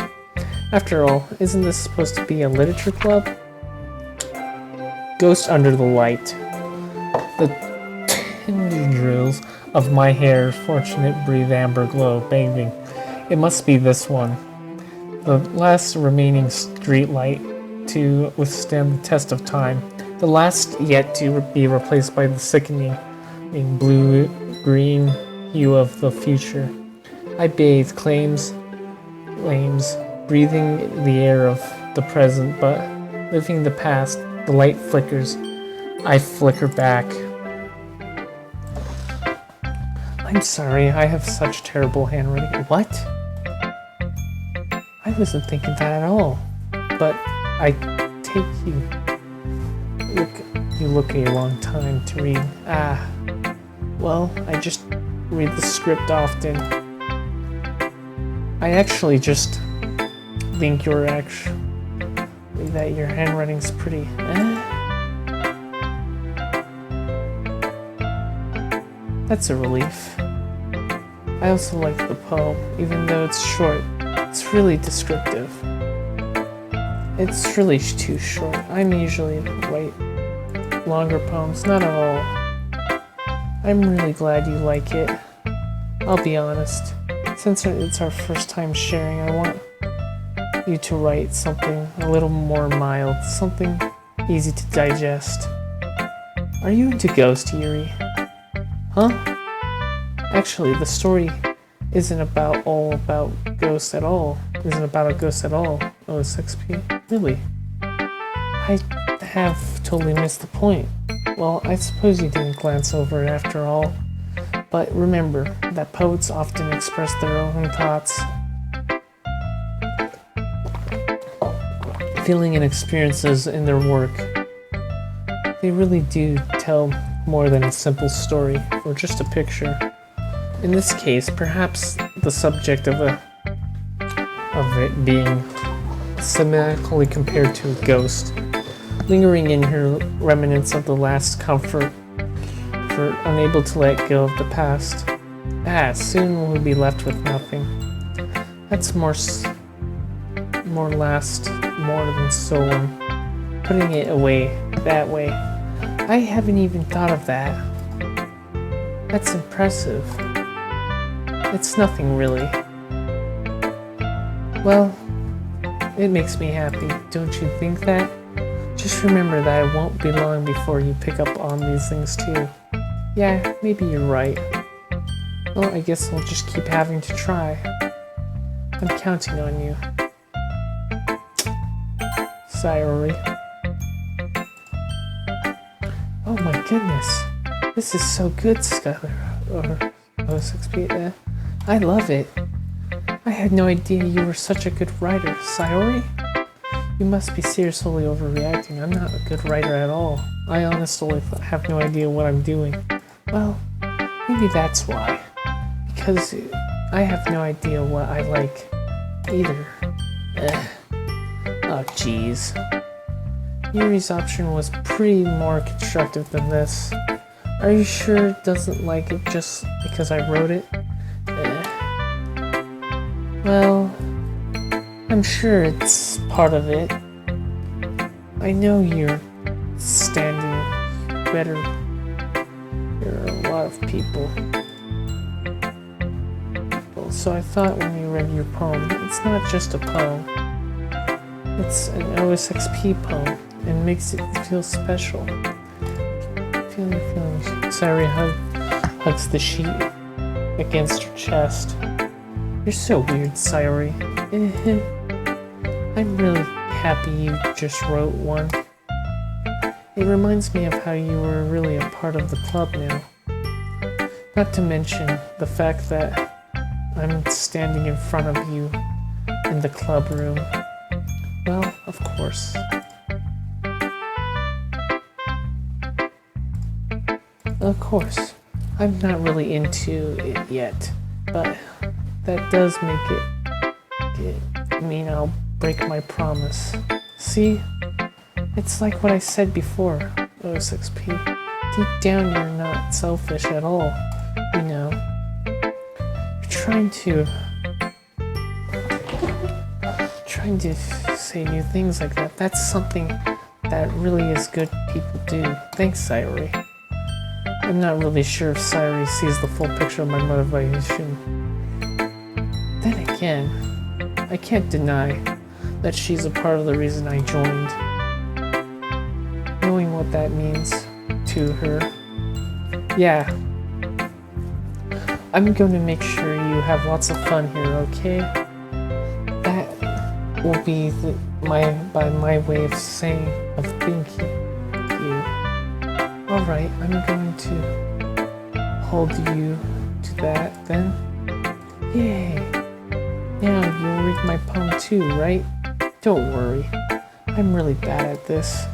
After all, isn't this supposed to be a literature club? Ghost under the light. The tendrils of my hair, fortunate breathe amber glow, bathing. It must be this one. The last remaining street light to withstand the test of time. The last yet to be replaced by the sickening blue-green hue of the future. I bathe claims, lames, breathing the air of the present, but living the past. The light flickers. I flicker back. I'm sorry, I have such terrible handwriting. What? I wasn't thinking that at all. But I take you look a long time to read. Well, I just read the script often. I actually just think that your handwriting's pretty. That's a relief. I also like the poem, even though it's short. It's really descriptive. It's really too short. I'm usually write longer poems, not at all. I'm really glad you like it. I'll be honest. Since it's our first time sharing, I want you to write something a little more mild, something easy to digest. Are you into ghost theory? Huh? Actually, the story isn't about ghosts at all. Isn't about a ghost at all. OSXP? Really? I have totally missed the point. Well, I suppose you didn't glance over it after all. But remember that poets often express their own thoughts, feeling and experiences in their work. They really do tell more than a simple story or just a picture. In this case, perhaps the subject of it being symbolically compared to a ghost, lingering in her remnants of the last comfort, for unable to let go of the past. Soon we'll be left with nothing. That's more than solemn. Putting it away that way. I haven't even thought of that. That's impressive. It's nothing really. Well, it makes me happy. Don't you think that? Just remember that it won't be long before you pick up on these things too. Yeah, maybe you're right. Well, I guess I'll just keep having to try. I'm counting on you. Sayori. Oh my goodness. This is so good, Skylar. Or 06P. I love it. I had no idea you were such a good writer. Sayori? You must be seriously overreacting. I'm not a good writer at all. I honestly have no idea what I'm doing. Well, maybe that's why. Because I have no idea what I like either. Oh, jeez. Yuri's option was pretty more constructive than this. Are you sure it doesn't like it just because I wrote it? Well, I'm sure it's part of it. I know you're standing better. There are a lot of people. So I thought when you read your poem, it's not just a poem. It's an OSXP poem and makes it feel special. Feel your feelings. Sayori hugs the sheet against her chest. You're so weird, Sayori. I'm really happy you just wrote one. It reminds me of how you were really a part of the club now. Not to mention the fact that I'm standing in front of you in the club room. Well, of course. Of course. I'm not really into it yet, but that does make it mean I'll break my promise. See? It's like what I said before, OSXP. Deep down you're not selfish at all, you know. You're trying to say new things like that. That's something that really is good people do. Thanks, Sayori. I'm not really sure if Sayori sees the full picture of my motivation. Then again, I can't deny that she's a part of the reason I joined. Knowing what that means to her. Yeah. I'm going to make sure you have lots of fun here, okay? That will be by my way of saying, of thanking you. Alright, I'm going to hold you to that then. Yay! Now you'll read my poem too, right? Don't worry, I'm really bad at this.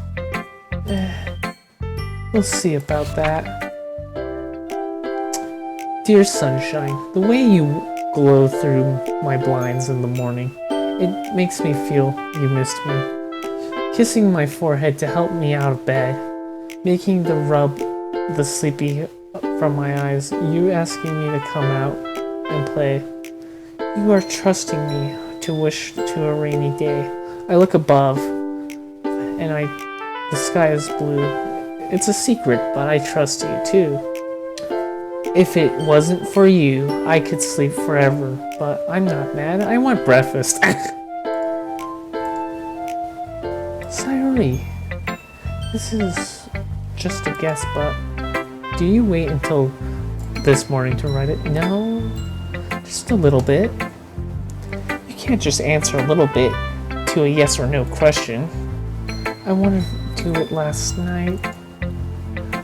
We'll see about that. Dear sunshine, the way you glow through my blinds in the morning, it makes me feel you missed me. Kissing my forehead to help me out of bed, making the rub the sleepy from my eyes, you asking me to come out and play. You are trusting me to wish to a rainy day. I look above, and the sky is blue. It's a secret, but I trust you too. If it wasn't for you, I could sleep forever, but I'm not mad. I want breakfast. Sayori, this is just a guess, but do you wait until this morning to write it? No, just a little bit. You can't just answer a little bit to a yes or no question. I wanted to do it last night.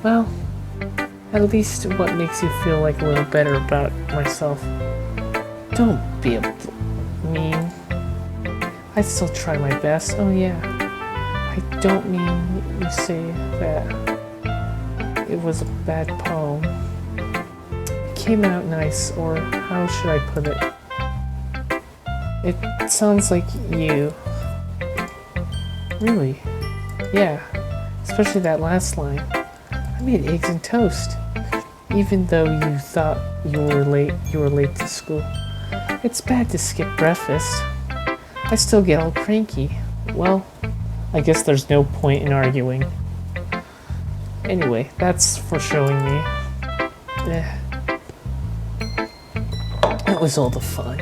Well, at least what makes you feel like a little better about myself. Don't be mean. I still try my best. Oh yeah, I don't mean you say that it was a bad poem. It came out nice, or how should I put it? It sounds like you. Really? Yeah, especially that last line. I made eggs and toast, even though you thought you were late to school. It's bad to skip breakfast. I still get all cranky. Well, I guess there's no point in arguing. Anyway, that's for showing me. That was all the fun.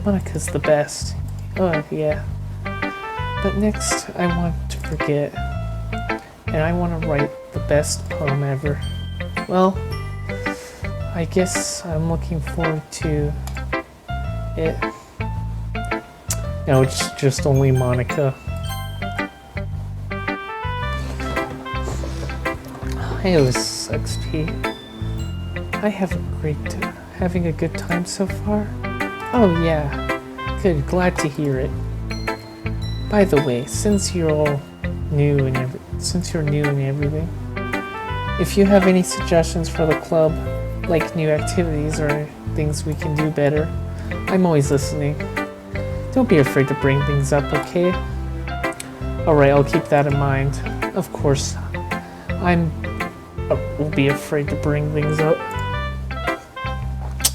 Monica's the best. Oh, yeah. But next, I want to forget. And I want to write the best poem ever. Well, I guess I'm looking forward to it. No, it's just only Monica. Hey, it was XP. I have having a good time so far. Oh yeah, good. Glad to hear it. By the way, since you're new and everything, if you have any suggestions for the club, like new activities or things we can do better, I'm always listening. Don't be afraid to bring things up, okay? Alright, I'll keep that in mind. Of course, will be afraid to bring things up.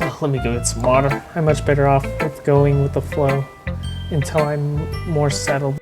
Oh, let me go get some water. I'm much better off with going with the flow until I'm more settled.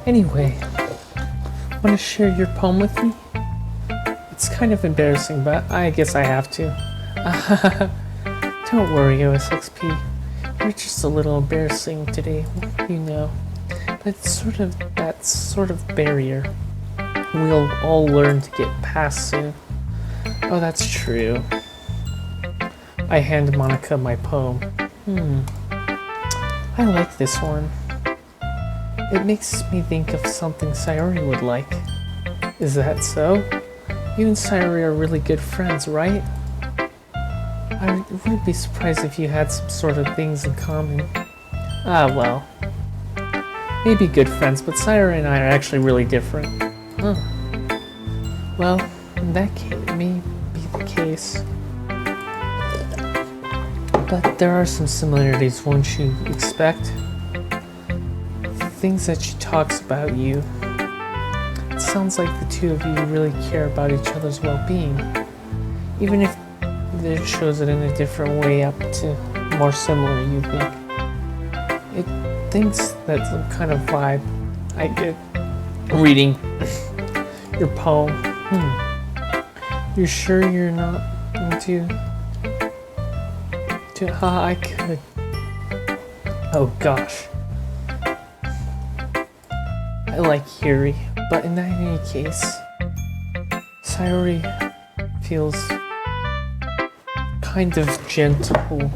Anyway, want to share your poem with me? It's kind of embarrassing, but I guess I have to. Don't worry, OSXP. You're just a little embarrassing today, you know. But it's sort of that sort of barrier we'll all learn to get past soon. Oh, that's true. I hand Monica my poem. I like this one. It makes me think of something Sayori would like. Is that so? You and Sayori are really good friends, right? I wouldn't be surprised if you had some sort of things in common. Ah, well. Maybe good friends, but Sayori and I are actually really different. Huh. Well, in that case, it may be the case. But there are some similarities, won't you expect? Things that she talks about you. It sounds like the two of you really care about each other's well-being. Even if it shows it in a different way up to more similar, you think. It thinks that's some kind of vibe I get reading your poem. You're sure you're not into... I could... Oh gosh. I like Yuri, but in any case, Sayori feels kind of gentle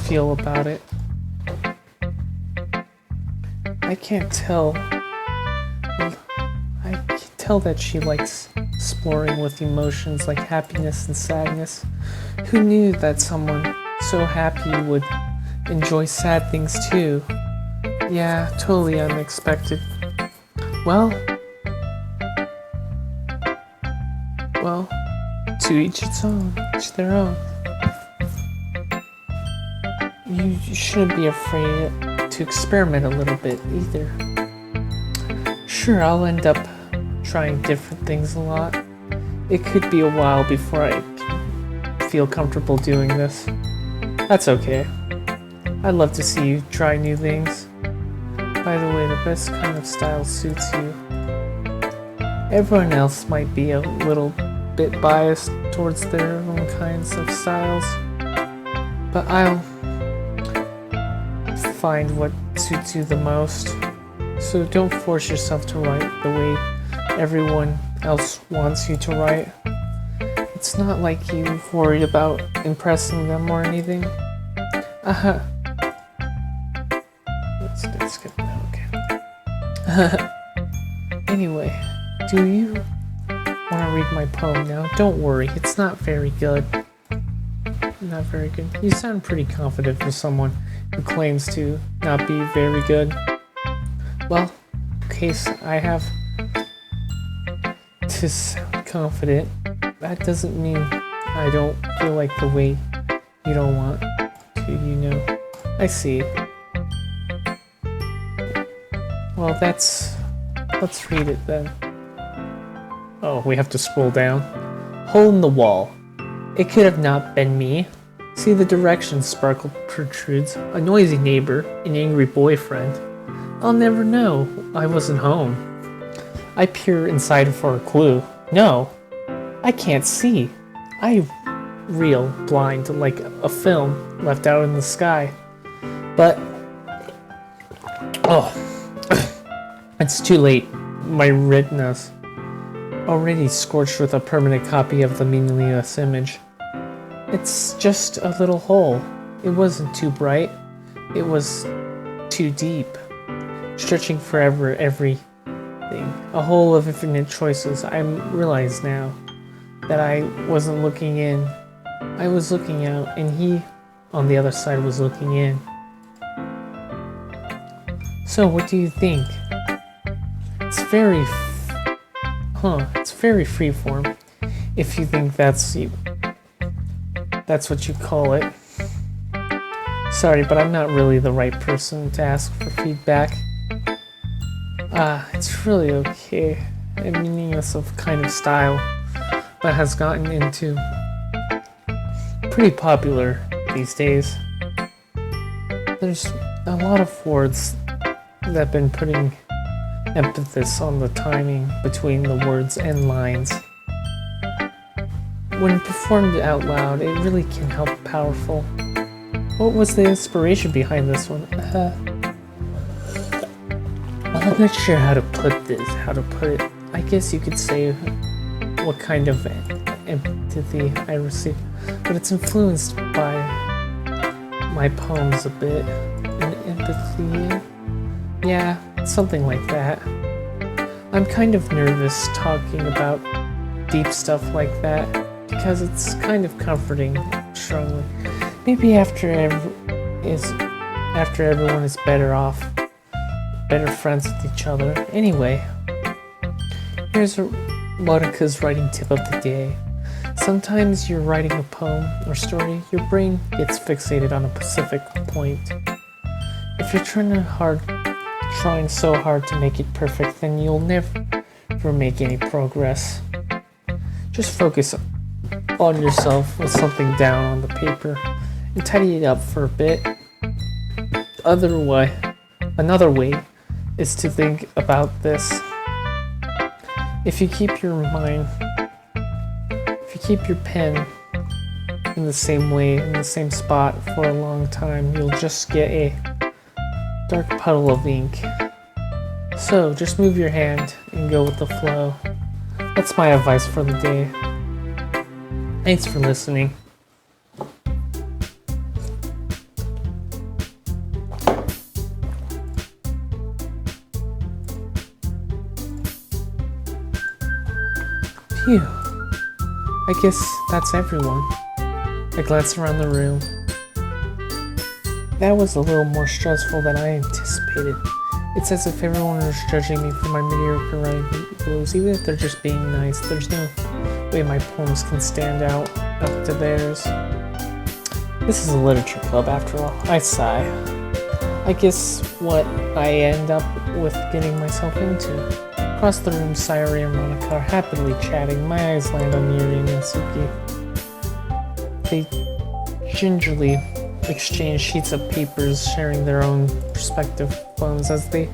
feel about it. I can tell that she likes exploring with emotions like happiness and sadness. Who knew that someone so happy would enjoy sad things too? Yeah, totally unexpected. Well, to each its own, each their own. You shouldn't be afraid to experiment a little bit either. Sure, I'll end up trying different things a lot. It could be a while before I feel comfortable doing this. That's okay. I'd love to see you try new things. By the way, the best kind of style suits you. Everyone else might be a little bit biased towards their own kinds of styles, but I'll find what suits you the most. So don't force yourself to write the way everyone else wants you to write. It's not like you've worried about impressing them or anything. Let's skip that, okay. Anyway, do you want to read my poem now? Don't worry, it's not very good. Not very good. You sound pretty confident for someone who claims to not be very good. Well, in case I have to sound confident, that doesn't mean I don't feel like the way you don't want to, you know. I see. Well, let's read it then. Oh, we have to scroll down. Hole in the wall. It could have not been me. See the directions Sparkle protrudes. A noisy neighbor, an angry boyfriend. I'll never know. I wasn't home. I peer inside for a clue. No, I can't see. I reel blind like a film left out in the sky. But, oh, it's too late. My retina's already scorched with a permanent copy of the meaningless image. It's just a little hole. It wasn't too bright. It was too deep. Stretching forever everything. A hole of infinite choices. I realize now that I wasn't looking in. I was looking out, and he, on the other side, was looking in. So, what do you think? It's very freeform, if you think that's what you call it. Sorry, but I'm not really the right person to ask for feedback. It's really okay. A meaningless of kind of style, but has gotten into pretty popular these days. There's a lot of words that have been putting emphasis on the timing between the words and lines. when performed out loud, it really can help powerful. What was the inspiration behind this one? I'm not sure how to put it. I guess you could say what kind of empathy I receive, but it's influenced by my poems a bit. And empathy, yeah, something like that. I'm kind of nervous talking about deep stuff like that because it's kind of comforting strongly. Maybe after everyone is better off, better friends with each other. Anyway, here's Monica's writing tip of the day. Sometimes you're writing a poem or story, your brain gets fixated on a specific point. If you're trying so hard to make it perfect, then you'll never make any progress. Just focus on yourself with something down on the paper and tidy it up for a bit. Another way is to think about this. If you keep your pen in the same way, in the same spot for a long time, you'll just get a dark puddle of ink. So just move your hand and go with the flow. That's my advice for the day. Thanks for listening. Phew. I guess that's everyone. I glance around the room. That was a little more stressful than I anticipated. It's as if everyone is judging me for my mediocre writing abilities, even if they're just being nice. There's no way my poems can stand out up to theirs. This is a literature club after all. I sigh. I guess what I end up with getting myself into. Across the room, Sayori and Monica are happily chatting. My eyes land on Yuri and Natsuki. They gingerly exchange sheets of papers, sharing their own respective poems as they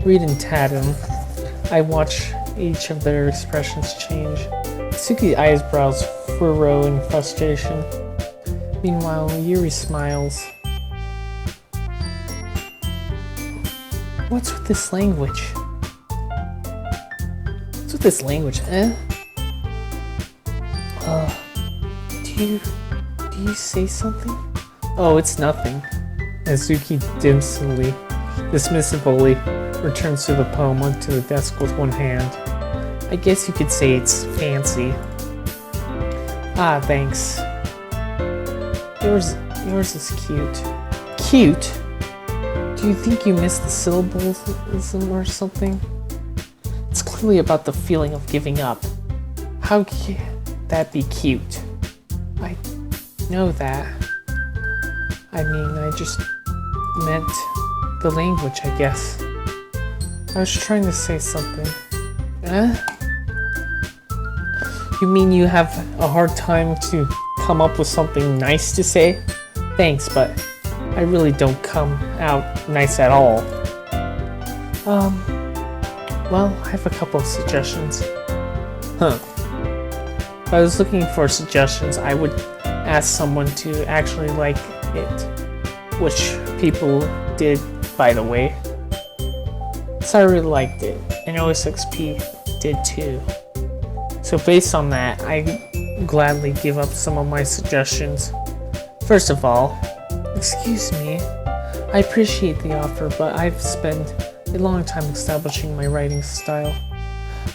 read in tandem. I watch each of their expressions change. Natsuki's eyebrows furrow in frustration. Meanwhile, Yuri smiles. What's with this language? What's with this language, eh? Do you say something? Oh, it's nothing. Natsuki dismissively returns to the poem onto the desk with one hand. I guess you could say it's fancy. Ah, thanks. Yours is cute. Cute? Do you think you missed the syllabalism or something? It's clearly about the feeling of giving up. How can that be cute? I know that. I mean, I just meant the language, I guess. I was trying to say something. You mean you have a hard time to come up with something nice to say? Thanks, but I really don't come out nice at all. Well, I have a couple of suggestions. If I was looking for suggestions, I would ask someone to actually like it, which people did, by the way. Sayori liked it, and OSXP did too. So based on that, I gladly give up some of my suggestions. First of all, excuse me, I appreciate the offer, but I've spent a long time establishing my writing style.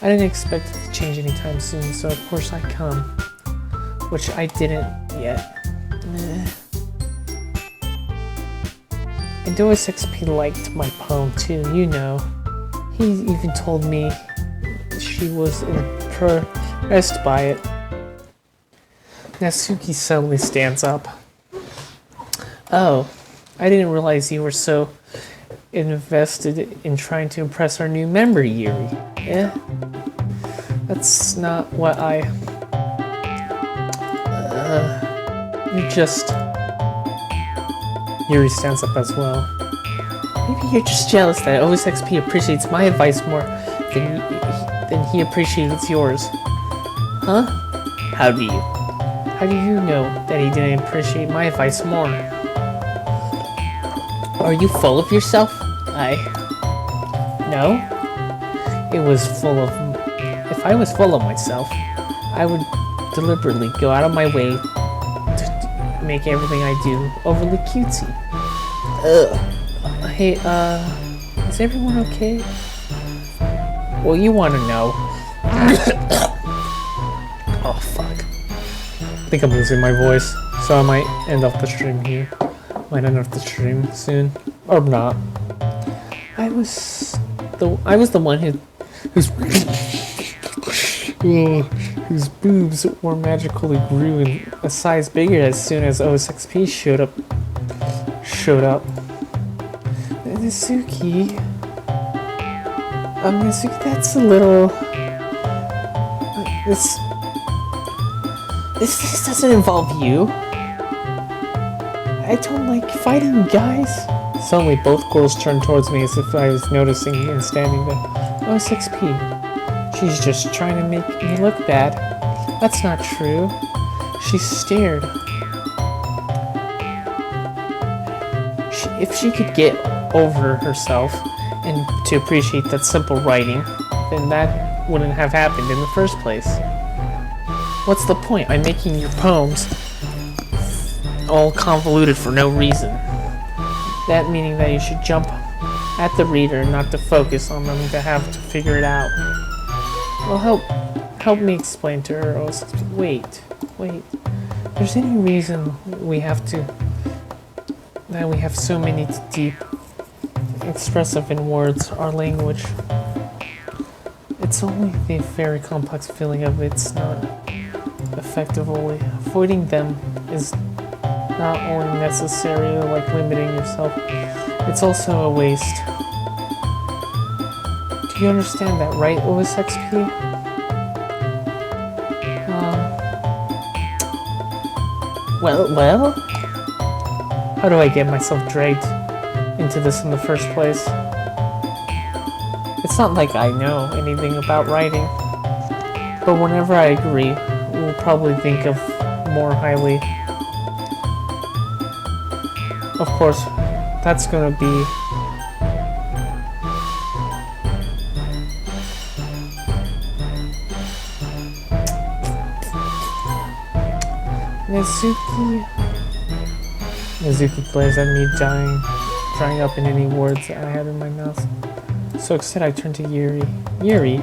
I didn't expect it to change anytime soon, so of course I come, which I didn't yet. And OSXP liked my poem too, you know. He even told me she was impressed by it. Natsuki suddenly stands up. Oh, I didn't realize you were so invested in trying to impress our new member, Yuri. That's not what you just... Yuri stands up as well. Maybe you're just jealous that OSXP appreciates my advice more than he appreciates yours. Huh? How do you? How do you know that he didn't appreciate my advice more? Are you full of yourself? No. It was full of... If I was full of myself, I would deliberately go out of my way to make everything I do overly cutesy. Hey, is everyone okay? Well, you want to know. Oh, fuck. I think I'm losing my voice, so I might end off the stream here. Might end off the stream soon, or not. I was the one whose boobs were magically grew in a size bigger as soon as OSXP showed up. Mizuki, that's a little... This doesn't involve you. I don't like fighting guys. Suddenly, both girls turned towards me as if I was noticing and standing there. Oh, 6P. She's just trying to make me look bad. That's not true. She stared. If she could get over herself and to appreciate that simple writing, then that wouldn't have happened in the first place. What's the point? I'm making your poems all convoluted for no reason. That meaning that you should jump at the reader and not to focus on them to have to figure it out. Well, help me explain to her. Oh, wait. There's any reason we have so many deep, expressive in words, our language. It's only the very complex feeling of it's not effectively. Avoiding them is not only necessary, like limiting yourself, it's also a waste. Do you understand that, right, OSXP? Well? How do I get myself dragged into this in the first place? It's not like I know anything about writing, but whenever I agree, we'll probably think of more highly. Of course, that's gonna be... Mizuki glares at me, drying up in any words that I had in my mouth. So instead I turned to Yuri. Yuri?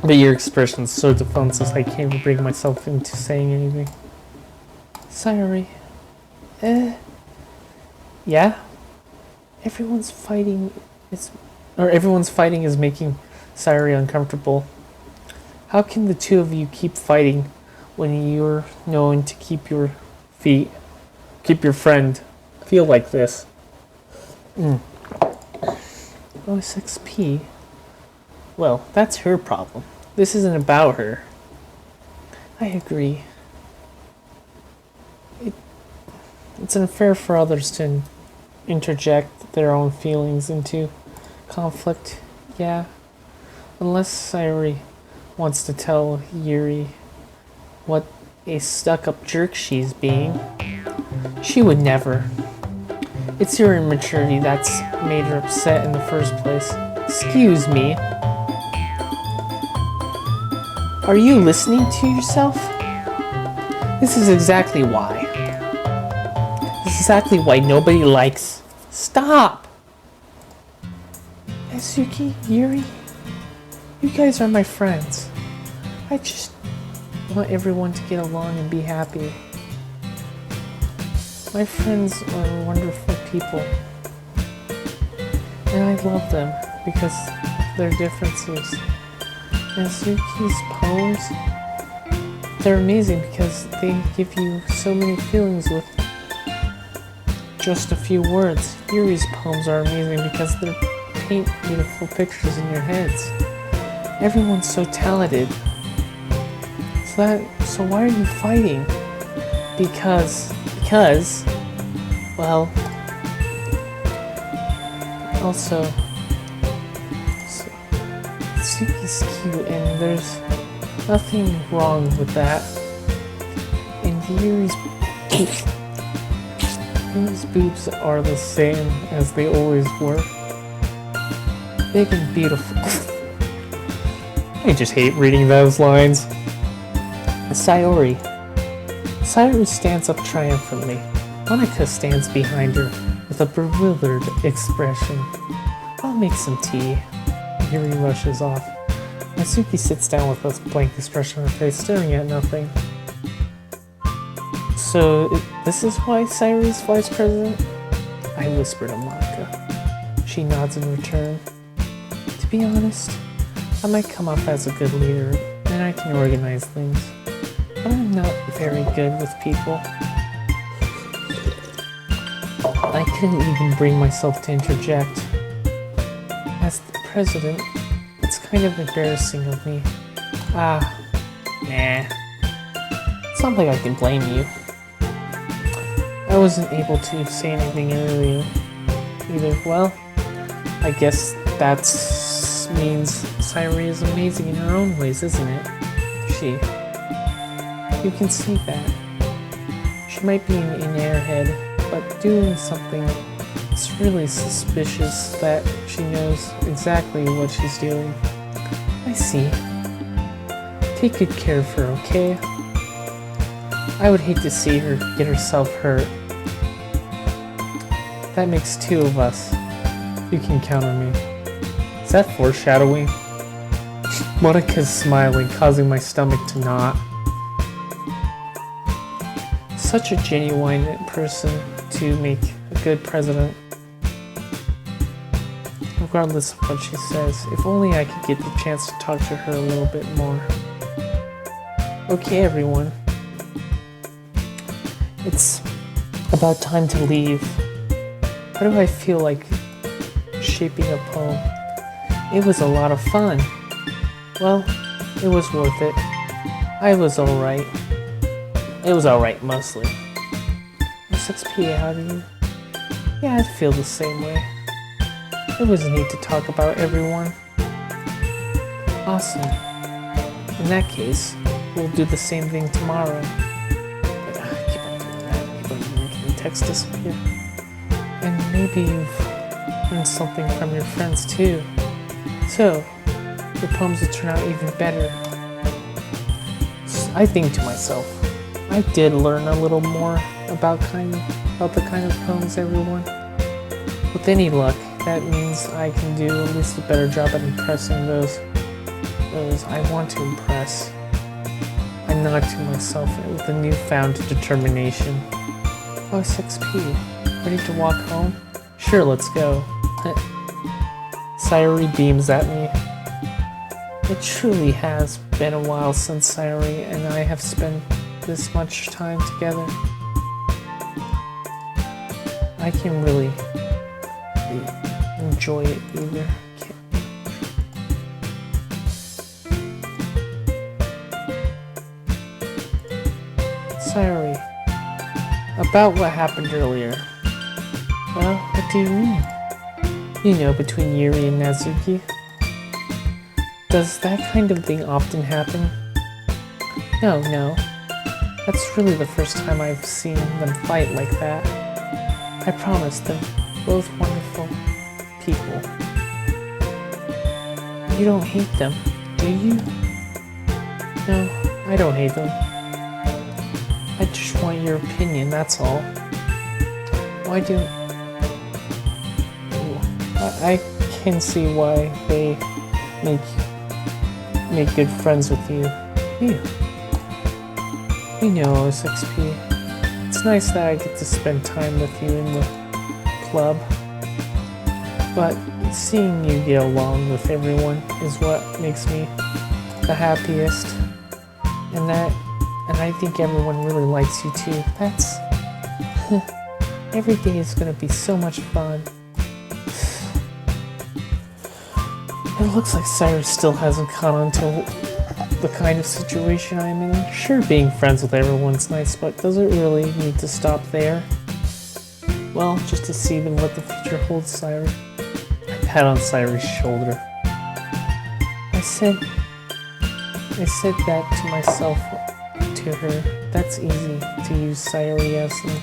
But your expression's so defenseless I can't even bring myself into saying anything. Sorry. Yeah? Everyone's fighting is making Sayuri uncomfortable. How can the two of you keep fighting when you're known to keep your friend feel like this? Oh, 6P. Well, that's her problem. This isn't about her. I agree. It's unfair for others to interject their own feelings into conflict. Yeah. Unless Sayuri wants to tell Yuri what a stuck-up jerk she's being. She would never. It's your immaturity that's made her upset in the first place. Excuse me. Are you listening to yourself? This is exactly why. This is exactly why nobody likes... Stop! Mizuki, Yuri, you guys are my friends. I just want everyone to get along and be happy. My friends are wonderful people. And I love them because of their differences. Mizuki's poems, they're amazing because they give you so many feelings with just a few words. Yuri's poems are amazing because they paint beautiful pictures in your heads. Everyone's so talented. So why are you fighting? Because, well, also, Suki's cute and there's nothing wrong with that. The Yuri's boobs are the same as they always were. Big and beautiful. I just hate reading those lines. Sayori. Sayori stands up triumphantly. Monica stands behind her with a bewildered expression. I'll make some tea. Yuri rushes off. Natsuki sits down with a blank expression on her face, staring at nothing. So, this is why Sayori's vice president? I whisper to Monica. She nods in return. To be honest, I might come off as a good leader, and I can organize things. But I'm not very good with people. I couldn't even bring myself to interject. As the president, it's kind of embarrassing of me. Nah. It's not like I can blame you. I wasn't able to say anything earlier either. Well, I guess that means Sayori is amazing in her own ways, isn't it? You can see that. She might be an airhead, but doing something it's really suspicious that she knows exactly what she's doing. I see. Take good care of her, okay? I would hate to see her get herself hurt. That makes two of us. You can count on me. Is that foreshadowing? Monika's smiling, causing my stomach to knot. Such a genuine person to make a good president. Regardless of what she says, if only I could get the chance to talk to her a little bit more. Okay, everyone. It's about time to leave. Why do I feel like shaping a poem? It was a lot of fun. Well, it was worth it. I was alright. It was alright, mostly. 6p, how do you? Yeah, I'd feel the same way. It was neat to talk about everyone. Awesome. In that case, we'll do the same thing tomorrow. But keep on doing that. Keep on making the text disappear. And maybe you've learned something from your friends too. So, your poems will turn out even better. I think to myself, I did learn a little more about the kind of poems everyone. With any luck, that means I can do at least a better job at impressing those I want to impress. I nod to myself with a newfound determination. Oh, 6p. Ready to walk home? Sure, let's go. Sayori beams at me. It truly has been a while since Sayori and I have spent this much time together. I can really enjoy it either. Sayori, about what happened earlier. Well, what do you mean? You know, between Yuri and Natsuki. Does that kind of thing often happen? No. That's really the first time I've seen them fight like that. I promise they're both wonderful people. You don't hate them, do you? No, I don't hate them. I just want your opinion, that's all. Why do... I can see why they make good friends with you. You know, 6p. It's nice that I get to spend time with you in the club. But seeing you get along with everyone is what makes me the happiest. And I think everyone really likes you too. That's... every day is gonna be so much fun. It looks like Cyrus still hasn't caught on to the kind of situation I'm in. Sure, being friends with everyone's nice, but does it really need to stop there? Well, just to see them what the future holds, Cyrus. I pat on Cyrus' shoulder. I said that to myself, to her. That's easy to use Sayori as an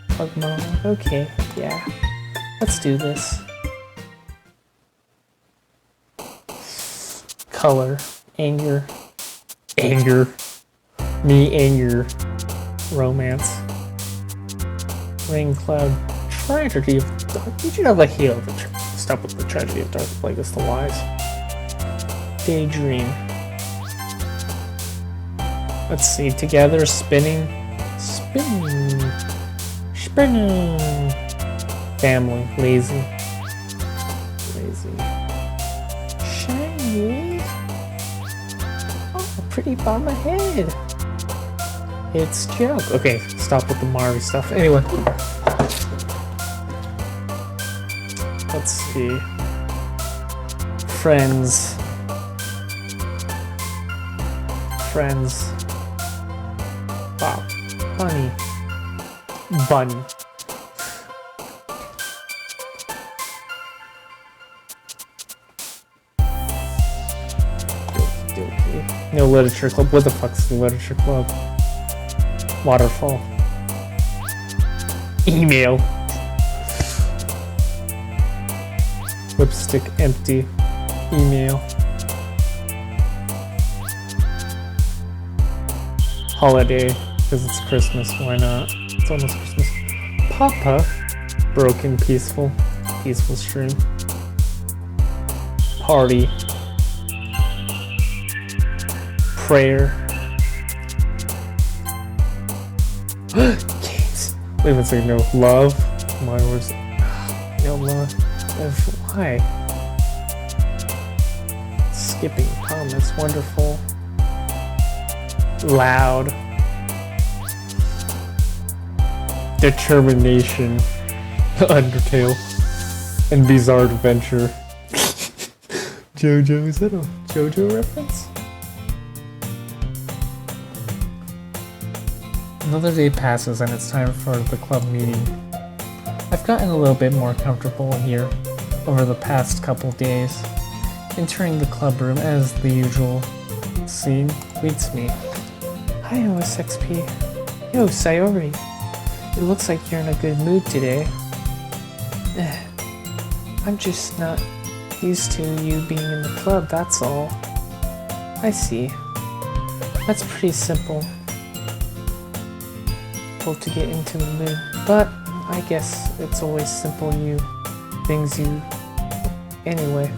plug monologue. Okay, yeah. Let's do this. Color. Anger. Anger. Me anger. Romance. Rain cloud. Tragedy of dark. You should have a halo to stop with the tragedy of dark Plagueis the Wise. Daydream. Let's see. Together. Spinning. Spinning. Spinning. Family. Lazy. Lazy. Shiny. Oh, a pretty bomb ahead. It's joke. Okay, stop with the Mari stuff. Anyway. Let's see. Friends. Friends. Wow. Bunny. Bunny. Doki. No literature club. What the fuck's the literature club? Waterfall. Email. Lipstick empty. Email. Holiday, because it's Christmas, why not? It's almost Christmas. Papa. Broken, peaceful. Peaceful stream. Party. Prayer. Games. Wait a second, no. Love. My words. No love. Why? Skipping. That's wonderful. Loud. Determination. Undertale. And Bizarre Adventure. JoJo, is that a JoJo reference? Another day passes and it's time for the club meeting. I've gotten a little bit more comfortable here over the past couple days. Entering the club room as the usual scene greets me. Hi OSXP. Yo, Sayori. It looks like you're in a good mood today. I'm just not used to you being in the club, that's all. I see. That's pretty simple to get into the mood, but I guess it's always simple things you anyway.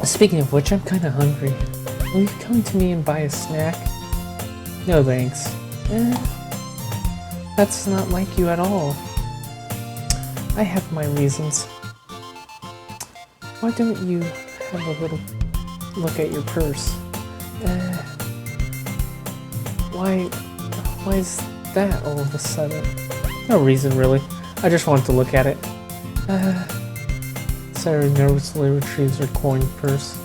Speaking of which, I'm kinda hungry. Will you come to me and buy a snack? No thanks. That's not like you at all. I have my reasons. Why don't you have a little look at your purse? Why is that all of a sudden? No reason really. I just wanted to look at it. Sarah nervously retrieves her coin purse.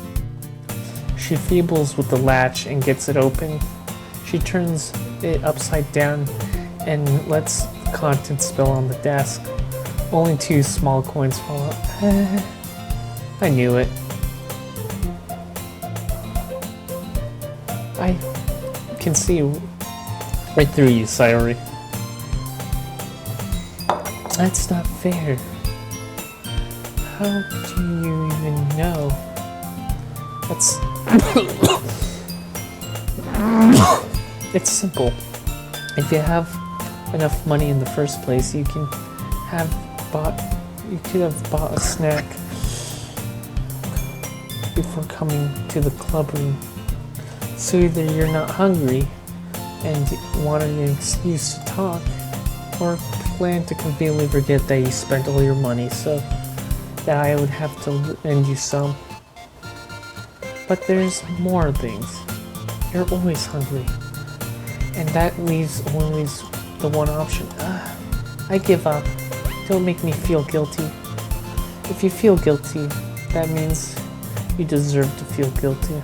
She feebles with the latch and gets it open. She turns it upside down and lets the contents spill on the desk. Only 2 small coins fall out. I knew it. I can see right through you, Sayori. That's not fair. How do you even know? That's... It's simple. If you have enough money in the first place, you could have bought a snack before coming to the club room. So either you're not hungry and wanted an excuse to talk, or plan to conveniently forget that you spent all your money so that I would have to lend you some. But there's more things. You're always hungry. And that leaves only the one option. I give up. Don't make me feel guilty. If you feel guilty, that means you deserve to feel guilty.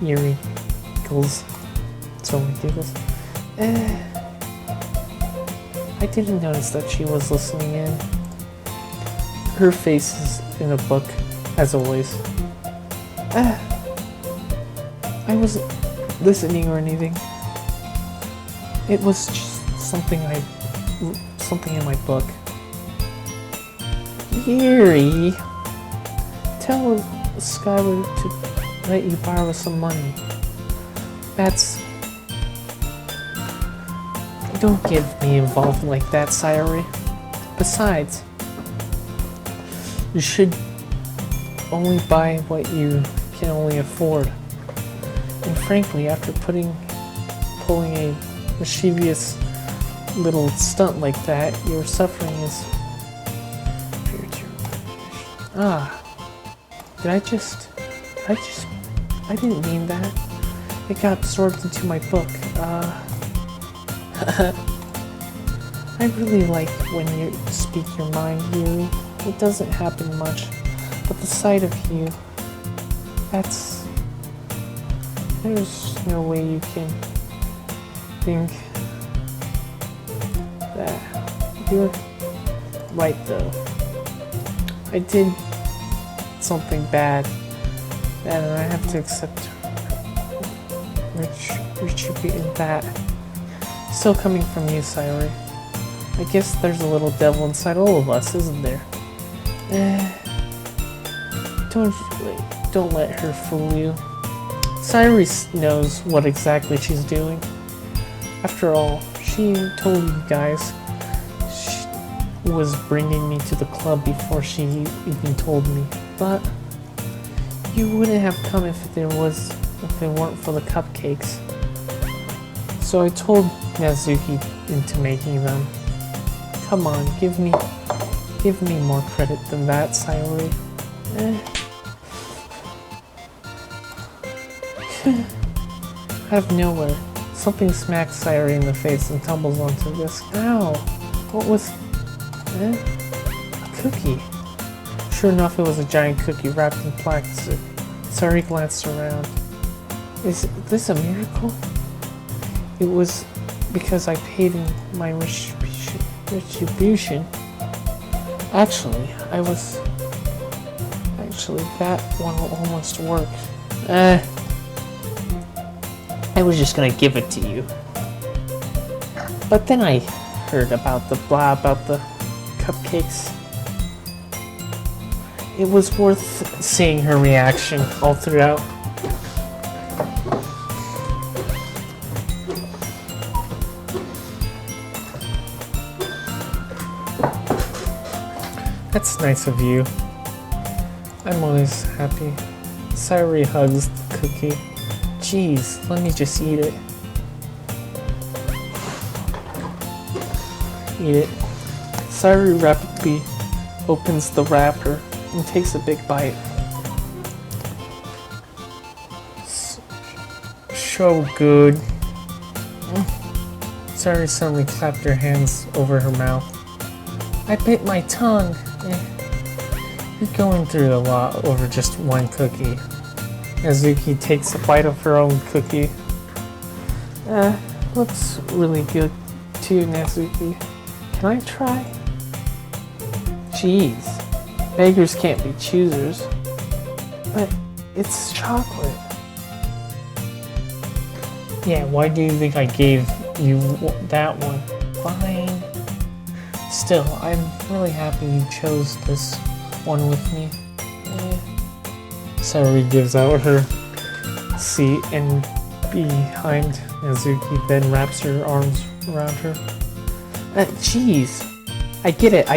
Yuri giggles. So many giggles. I didn't notice that she was listening in. Her face is in a book as always. I wasn't listening or anything. It was just something in my book. Yuri, tell Skylar to let you borrow some money. Don't get me involved like that, Sayori. Besides, you should only buy what you can only afford. And frankly, after pulling a mischievous little stunt like that, your suffering is... I didn't mean that. It got absorbed into my book. I really like when you speak your mind, Yuri. It doesn't happen much, but the sight of you, there's no way you can think that. You're right, though. I did something bad, and I have to accept retributing that. Still coming from you, Sayori. I guess there's a little devil inside all of us, isn't there? Don't let her fool you. Sayori knows what exactly she's doing. After all, she told you guys she was bringing me to the club before she even told me. But you wouldn't have come if it weren't for the cupcakes. So I told Nazuki into making them. Come on, give me more credit than that, Sayori. Out of nowhere, something smacks Sayori in the face and tumbles onto the desk. Ow! What was... a cookie. Sure enough, it was a giant cookie wrapped in plastic. Sayori glanced around. Is this a miracle? It was because I paid in my retribution. Actually, that one will almost work. I was just gonna give it to you. But then I heard about the cupcakes. It was worth seeing her reaction all throughout. That's nice of you. I'm always happy. Sayori hugs the cookie. Jeez, let me just eat it. Eat it. Sayori rapidly opens the wrapper and takes a big bite. So good. Sayori suddenly clapped her hands over her mouth. I bit my tongue. You're going through a lot over just one cookie. Nazuki takes a bite of her own cookie. Looks really good too, Nazuki. Can I try? Jeez, beggars can't be choosers. But it's chocolate. Yeah, why do you think I gave you that one? Fine. Still, I'm really happy you chose this one with me. Sayori gives out her seat and behind Nazuki, then wraps her arms around her. Jeez. I get it.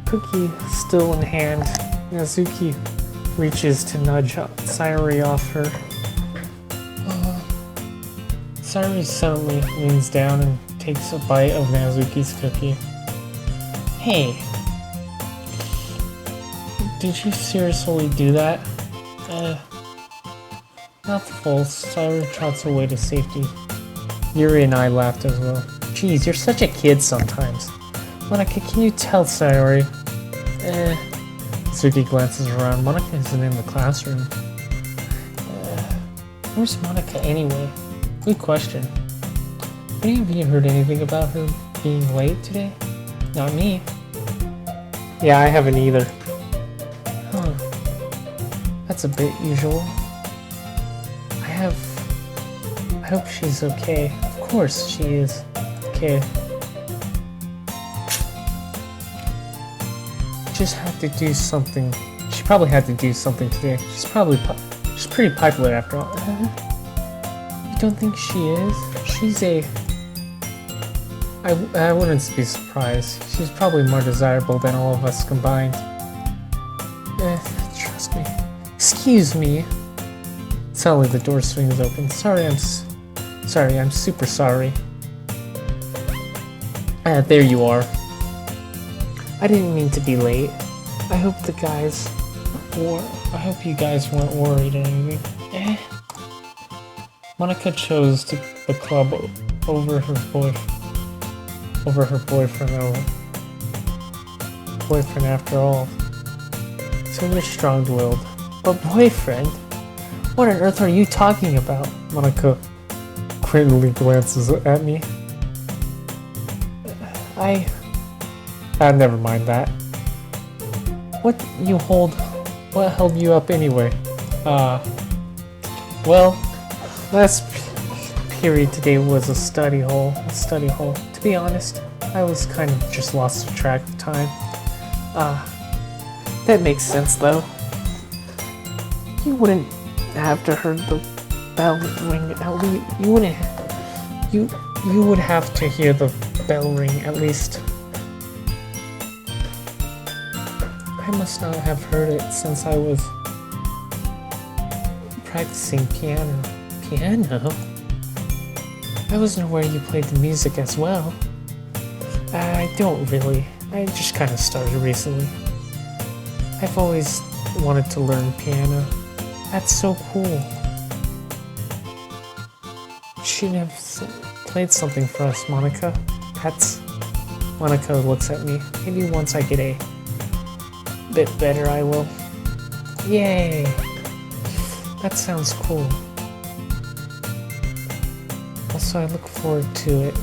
Cookie still in hand, Nazuki reaches to nudge Sayori off her. Sayori suddenly leans down and takes a bite of Nazuki's cookie. Hey, did you seriously do that? Not full. Sayori trots away to safety. Yuri and I laughed as well. Geez, you're such a kid sometimes. Monika, can you tell Sayori? Suki glances around. Monika isn't in the classroom. Where's Monika anyway? Good question. Any of you heard anything about her being late today? Not me. Yeah, I haven't either. Huh. That's a bit usual. I hope she's okay. Of course she is. Okay. Just had to do something. She probably had to do something today. She's pretty popular after all. You don't think she is? She's a... I wouldn't be surprised. She's probably more desirable than all of us combined. Trust me. Excuse me. Suddenly the door swings open. Sorry, I'm super sorry. There you are. I didn't mean to be late. I hope you guys weren't worried or anything. Monica chose the club over her boyfriend after all. So you're strong-willed. But boyfriend? What on earth are you talking about? Monica crinely glances at me. Never mind that. What held you up anyway? Well, last period today was a study hall. To be honest, I was kind of just lost track of time. That makes sense though. You wouldn't have to heard the bell ring at least. You would have to hear the bell ring at least. I must not have heard it since I was practicing piano. Piano? I wasn't aware you played the music as well. I don't really. I just kind of started recently. I've always wanted to learn piano. That's so cool. You should have played something for us, Monica. Monica looks at me. Maybe once I get a bit better, I will. Yay! That sounds cool. Also, I look forward to it.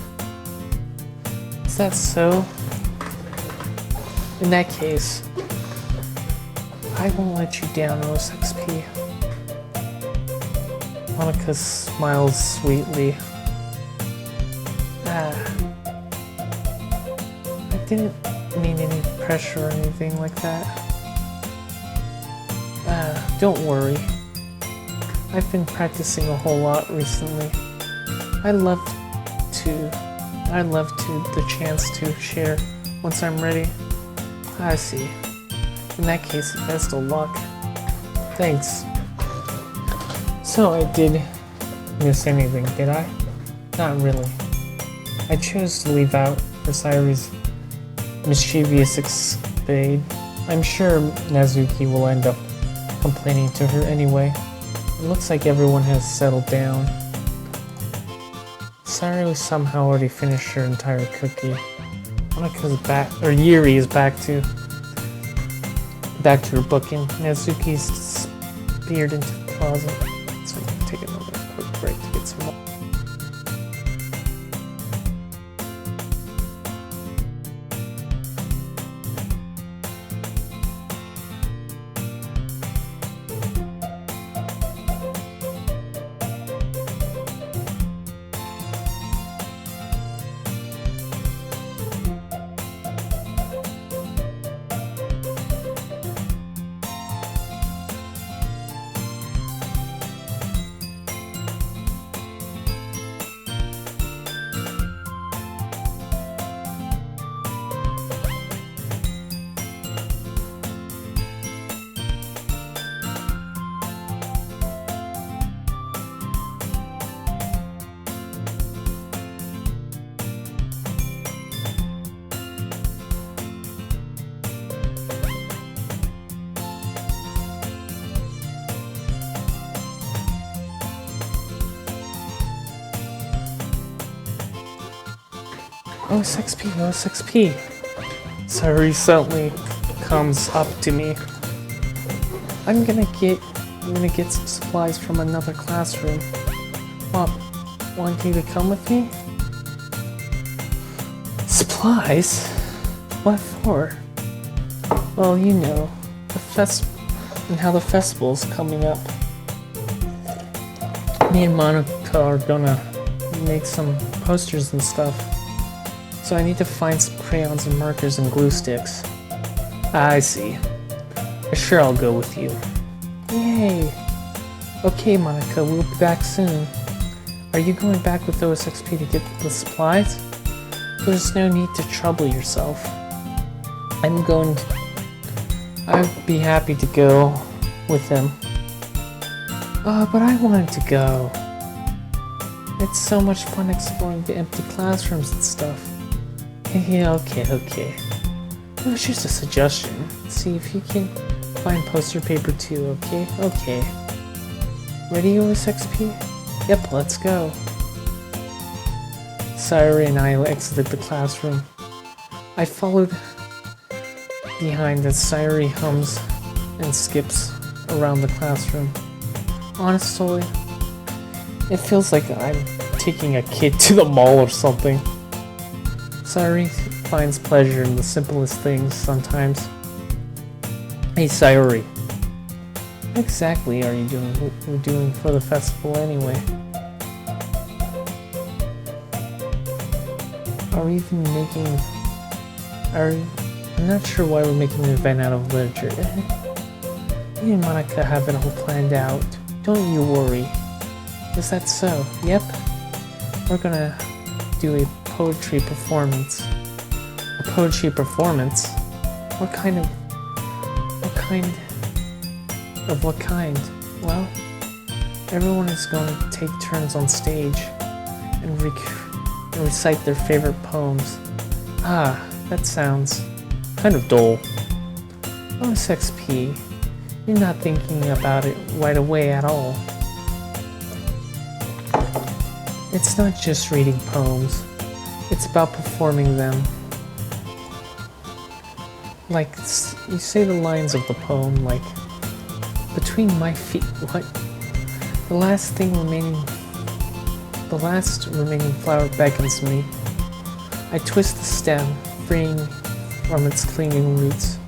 Is that so? In that case, I won't let you down, OSXP. Monica smiles sweetly. I didn't mean any pressure or anything like that. Don't worry. I've been practicing a whole lot recently. I'd love the chance to share once I'm ready. I see. In that case, best of luck. Thanks. So I did miss anything, did I? Not really. I chose to leave out Versailles' mischievous escapade. I'm sure Nazuki will end up complaining to her anyway. It looks like everyone has settled down. Saru somehow already finished her entire cookie. Monika's back, or Yuri is back to her book, and Nazuki's disappeared into the closet. So I'm gonna take another quick break to get some more. OSXP, OSXP. Saru suddenly comes up to me. I'm gonna get some supplies from another classroom. Want you to come with me? Supplies? What for? Well, you know, and how the festival's coming up. Me and Monica are gonna make some posters and stuff. So I need to find some crayons and markers and glue sticks. I see. Sure, I'll go with you. Yay! Okay, Monica, we'll be back soon. Are you going back with OSXP to get the supplies? There's no need to trouble yourself. I'd be happy to go with them. But I wanted to go. It's so much fun exploring the empty classrooms and stuff. Yeah, okay. It was just a suggestion. See if you can find poster paper too, okay? Okay. Ready, OSXP? Yep, let's go. Sayuri and I exited the classroom. I followed behind as Sayuri hums and skips around the classroom. Honestly, it feels like I'm taking a kid to the mall or something. Sayuri finds pleasure in the simplest things sometimes. Hey Sayuri, what exactly are you doing for the festival anyway? I'm not sure why we're making an event out of literature. Me and Monica have it all planned out. Don't you worry. Is that so? Yep. We're gonna do a poetry performance. A poetry performance? What kind? Well, everyone is going to take turns on stage and recite their favorite poems. Ah, that sounds kind of dull. OSXP, you're not thinking about it right away at all. It's not just reading poems, it's about performing them. Like, you say the lines of the poem, like, between my feet, what? The last remaining flower beckons me. I twist the stem, freeing from its clinging roots,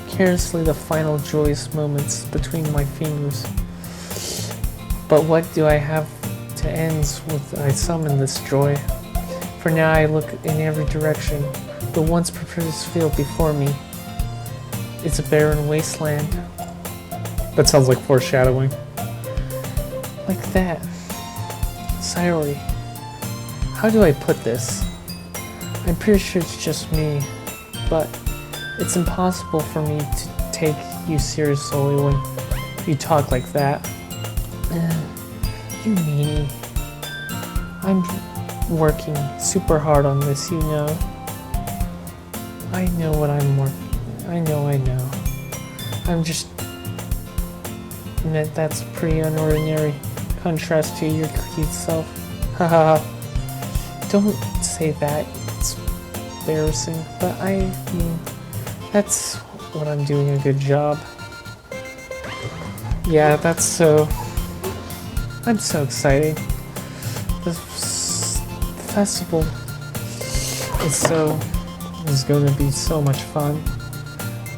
carelessly the final joyous moments between my fingers. But what do I have to ends with I summon this joy? For now I look in every direction. The once prosperous field before me. It's a barren wasteland. That sounds like foreshadowing. Like that. Sayuri, how do I put this? I'm pretty sure it's just me, but it's impossible for me to take you seriously when you talk like that. You meanie. I'm working super hard on this, you know. I know what I'm working. I know. I'm just... That's a pretty unordinary contrast to your cute self. Haha. Don't say that. It's embarrassing. But I mean, that's what I'm doing a good job. Yeah, that's so... I'm so excited. The festival is going to be so much fun.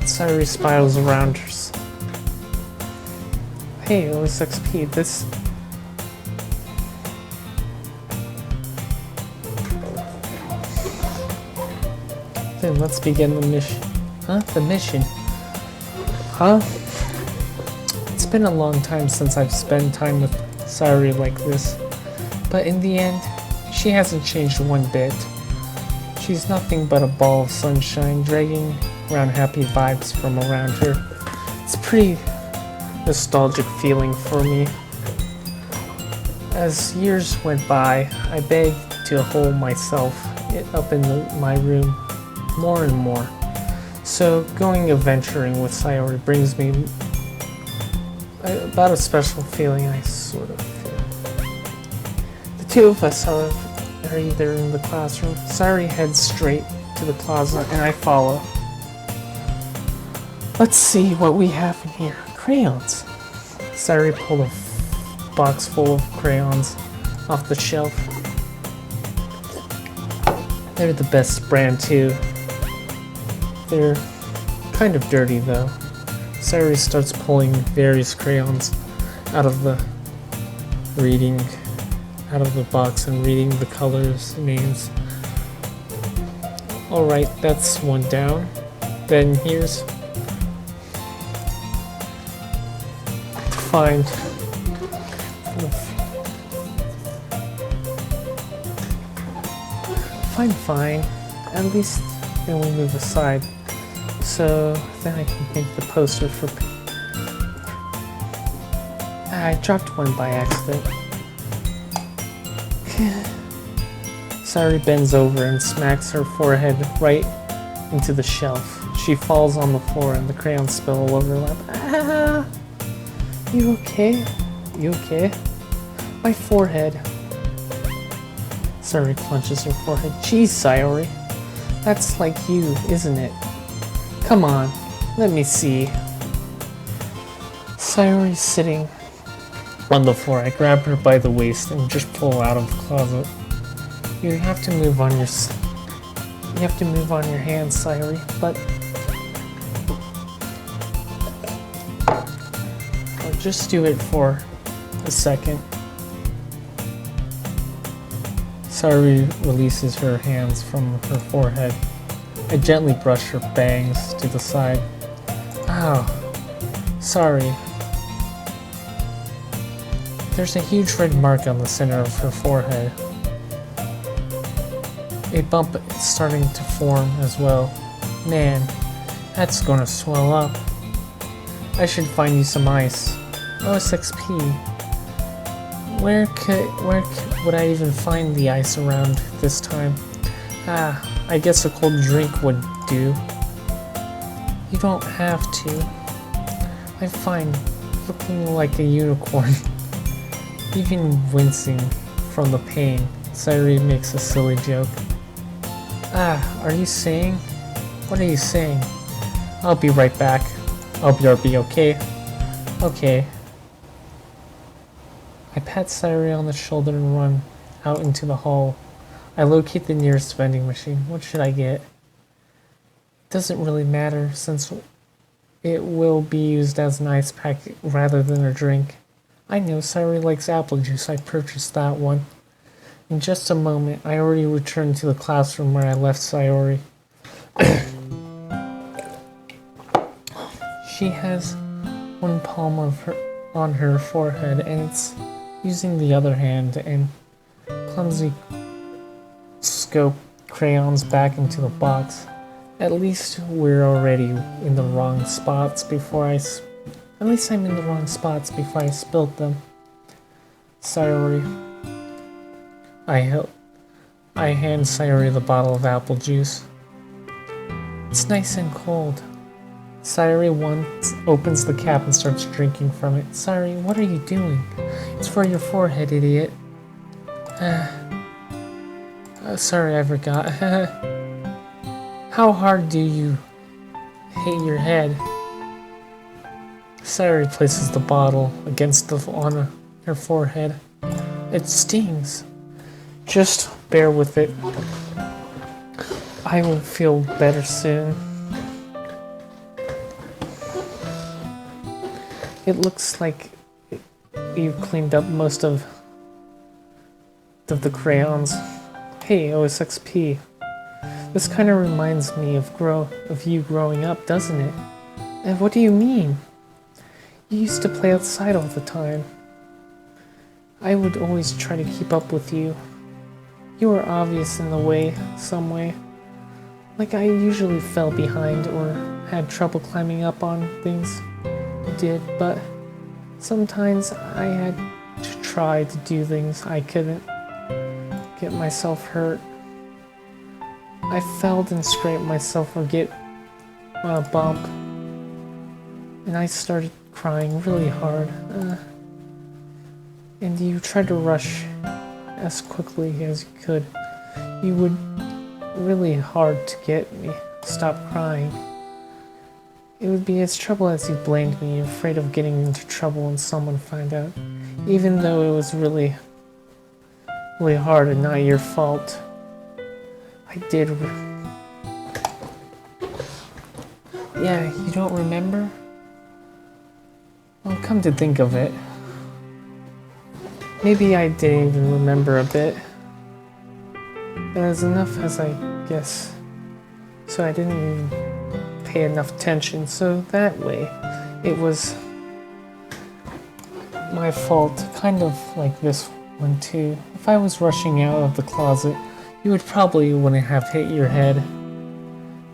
Sayuri spirals around her. Hey, OSXP, this... Then let's begin the mission. Huh? The mission? Huh? It's been a long time since I've spent time with Sayuri like this. But in the end, she hasn't changed one bit. She's nothing but a ball of sunshine dragging around happy vibes from around her. It's a pretty nostalgic feeling for me. As years went by, I begged to hold myself up in my room more and more. So going adventuring with Sayuri brings me about a special feeling I sort of feel. The two of us are either in the classroom. Sayuri heads straight to the closet and I follow. Let's see what we have in here. Crayons. Sayuri pulled a box full of crayons off the shelf. They're the best brand too. They're Kind of dirty though. Sayuri starts pulling various crayons out of the box and reading the colors, names. Alright, that's one down. Then here's fine. Fine. At least then we move aside. So then I can make the poster for... I dropped one by accident. Sayuri bends over and smacks her forehead right into the shelf. She falls on the floor and the crayons spill all over her lap. Ah! You okay? You okay? My forehead. Sayuri clenches her forehead. Jeez, Sayuri. That's like you, isn't it? Come on, let me see. Sayuri's sitting on the floor. I grab her by the waist and just pull her out of the closet. You have to move on your hands, Sayuri, but I'll just do it for a second. Sayuri releases her hands from her forehead. I gently brush her bangs to the side. Ow, sorry. There's a huge red mark on the center of her forehead. A bump is starting to form as well. Man, that's gonna swell up. I should find you some ice. OSXP. Where would I even find the ice around this time? I guess a cold drink would do. You don't have to. I'm fine, looking like a unicorn. Even wincing from the pain, Sayuri makes a silly joke. Are you saying? What are you saying? I'll be right back. Hope you'll be okay. Okay. I pat Sayuri on the shoulder and run out into the hall. I locate the nearest vending machine. What should I get? Doesn't really matter since it will be used as an ice pack rather than a drink. I know Sayuri likes apple juice. I purchased that one. In just a moment, I already returned to the classroom where I left Sayuri. She has one palm on her forehead and it's using the other hand and clumsy scope crayons back into the box. At least we're already in the wrong spots before I'm in the wrong spots before I spilled them. Sayuri. I hand Sayuri the bottle of apple juice. It's nice and cold. Sayuri opens the cap and starts drinking from it. Sayuri, what are you doing? It's for your forehead, idiot. Sorry, I forgot. How hard do you hit your head? Sayuri places the bottle on her forehead. It stings. Just bear with it. I will feel better soon. It looks like you've cleaned up most of the crayons. Hey, OSXP. This kind of reminds me of you growing up, doesn't it? And what do you mean? You used to play outside all the time. I would always try to keep up with you. You were obvious in some way. Like I usually fell behind or had trouble climbing up on things. I did, but sometimes I had to try to do things I couldn't get myself hurt. I fell and scraped myself or get a bump. And I started crying really hard. And you tried to rush as quickly as you could. You would really hard to get me to stop crying. It would be as trouble as you blamed me, afraid of getting into trouble and someone find out. Even though it was really hard and not your fault. Yeah, you don't remember? Well, come to think of it, maybe I didn't even remember a bit. But as enough as I guess. So I didn't even pay enough attention, so that way it was my fault, kind of like this one too. If I was rushing out of the closet, you would probably wouldn't have hit your head.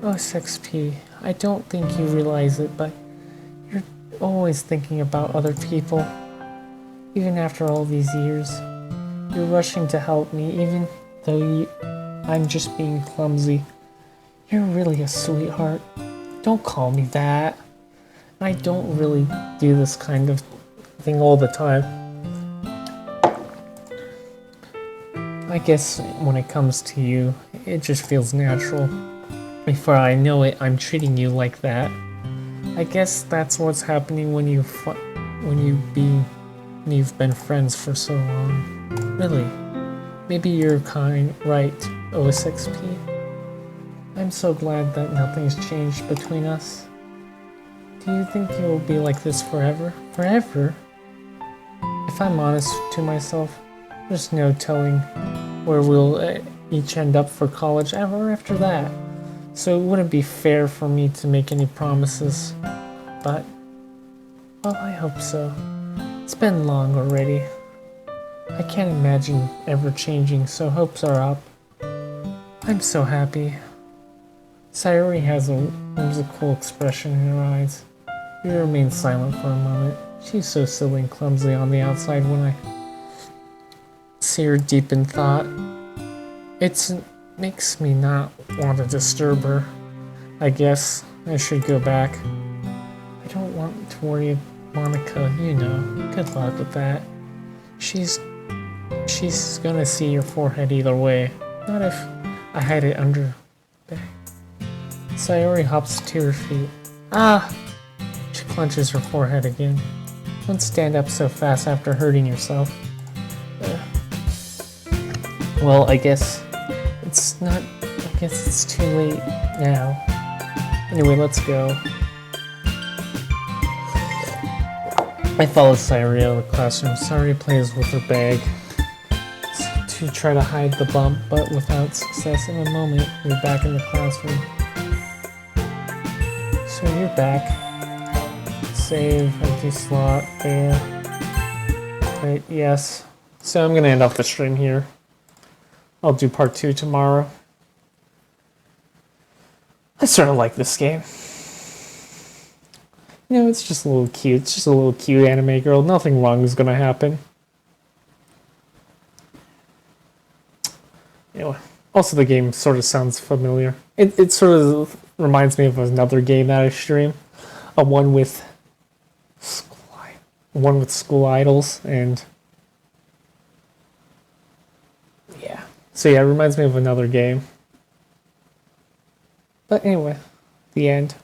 Oh, XP, I don't think you realize it, but you're always thinking about other people. Even after all these years, you're rushing to help me, even though I'm just being clumsy. You're really a sweetheart. Don't call me that. I don't really do this kind of thing all the time. I guess when it comes to you, it just feels natural. Before I know it, I'm treating you like that. I guess that's what's happening when you've been friends for so long. Really. Maybe you're right, OSXP. I'm so glad that nothing's changed between us. Do you think you'll be like this forever? Forever? If I'm honest to myself, there's no telling where we'll each end up for college ever after that. So it wouldn't be fair for me to make any promises. But, well, I hope so. It's been long already. I can't imagine ever changing, so hopes are up. I'm so happy. Sayori has a whimsical expression in her eyes. We remain silent for a moment. She's so silly and clumsy on the outside when I see her deep in thought. It makes me not want to disturb her. I guess I should go back. I don't want to worry Monica, you know. Good luck with that. She's gonna see your forehead either way. Not if I hide it under bag. Sayori hops to her feet. Ah! She clenches her forehead again. Don't stand up so fast after hurting yourself. Well, I guess it's too late now. Anyway, let's go. I follow Sayori out of the classroom. Sayori plays with her bag to try to hide the bump, but without success. In a moment, we're back in the classroom. So you're back. Save, empty slot, there. Right, yes. So I'm gonna end off the stream here. I'll do part 2 tomorrow. I sort of like this game. You know, it's just a little cute. It's just a little cute anime girl. Nothing wrong is gonna happen. Anyway, also the game sort of sounds familiar. It sort of reminds me of another game that I stream. One with school idols, and yeah. So yeah, it reminds me of another game. But anyway, the end.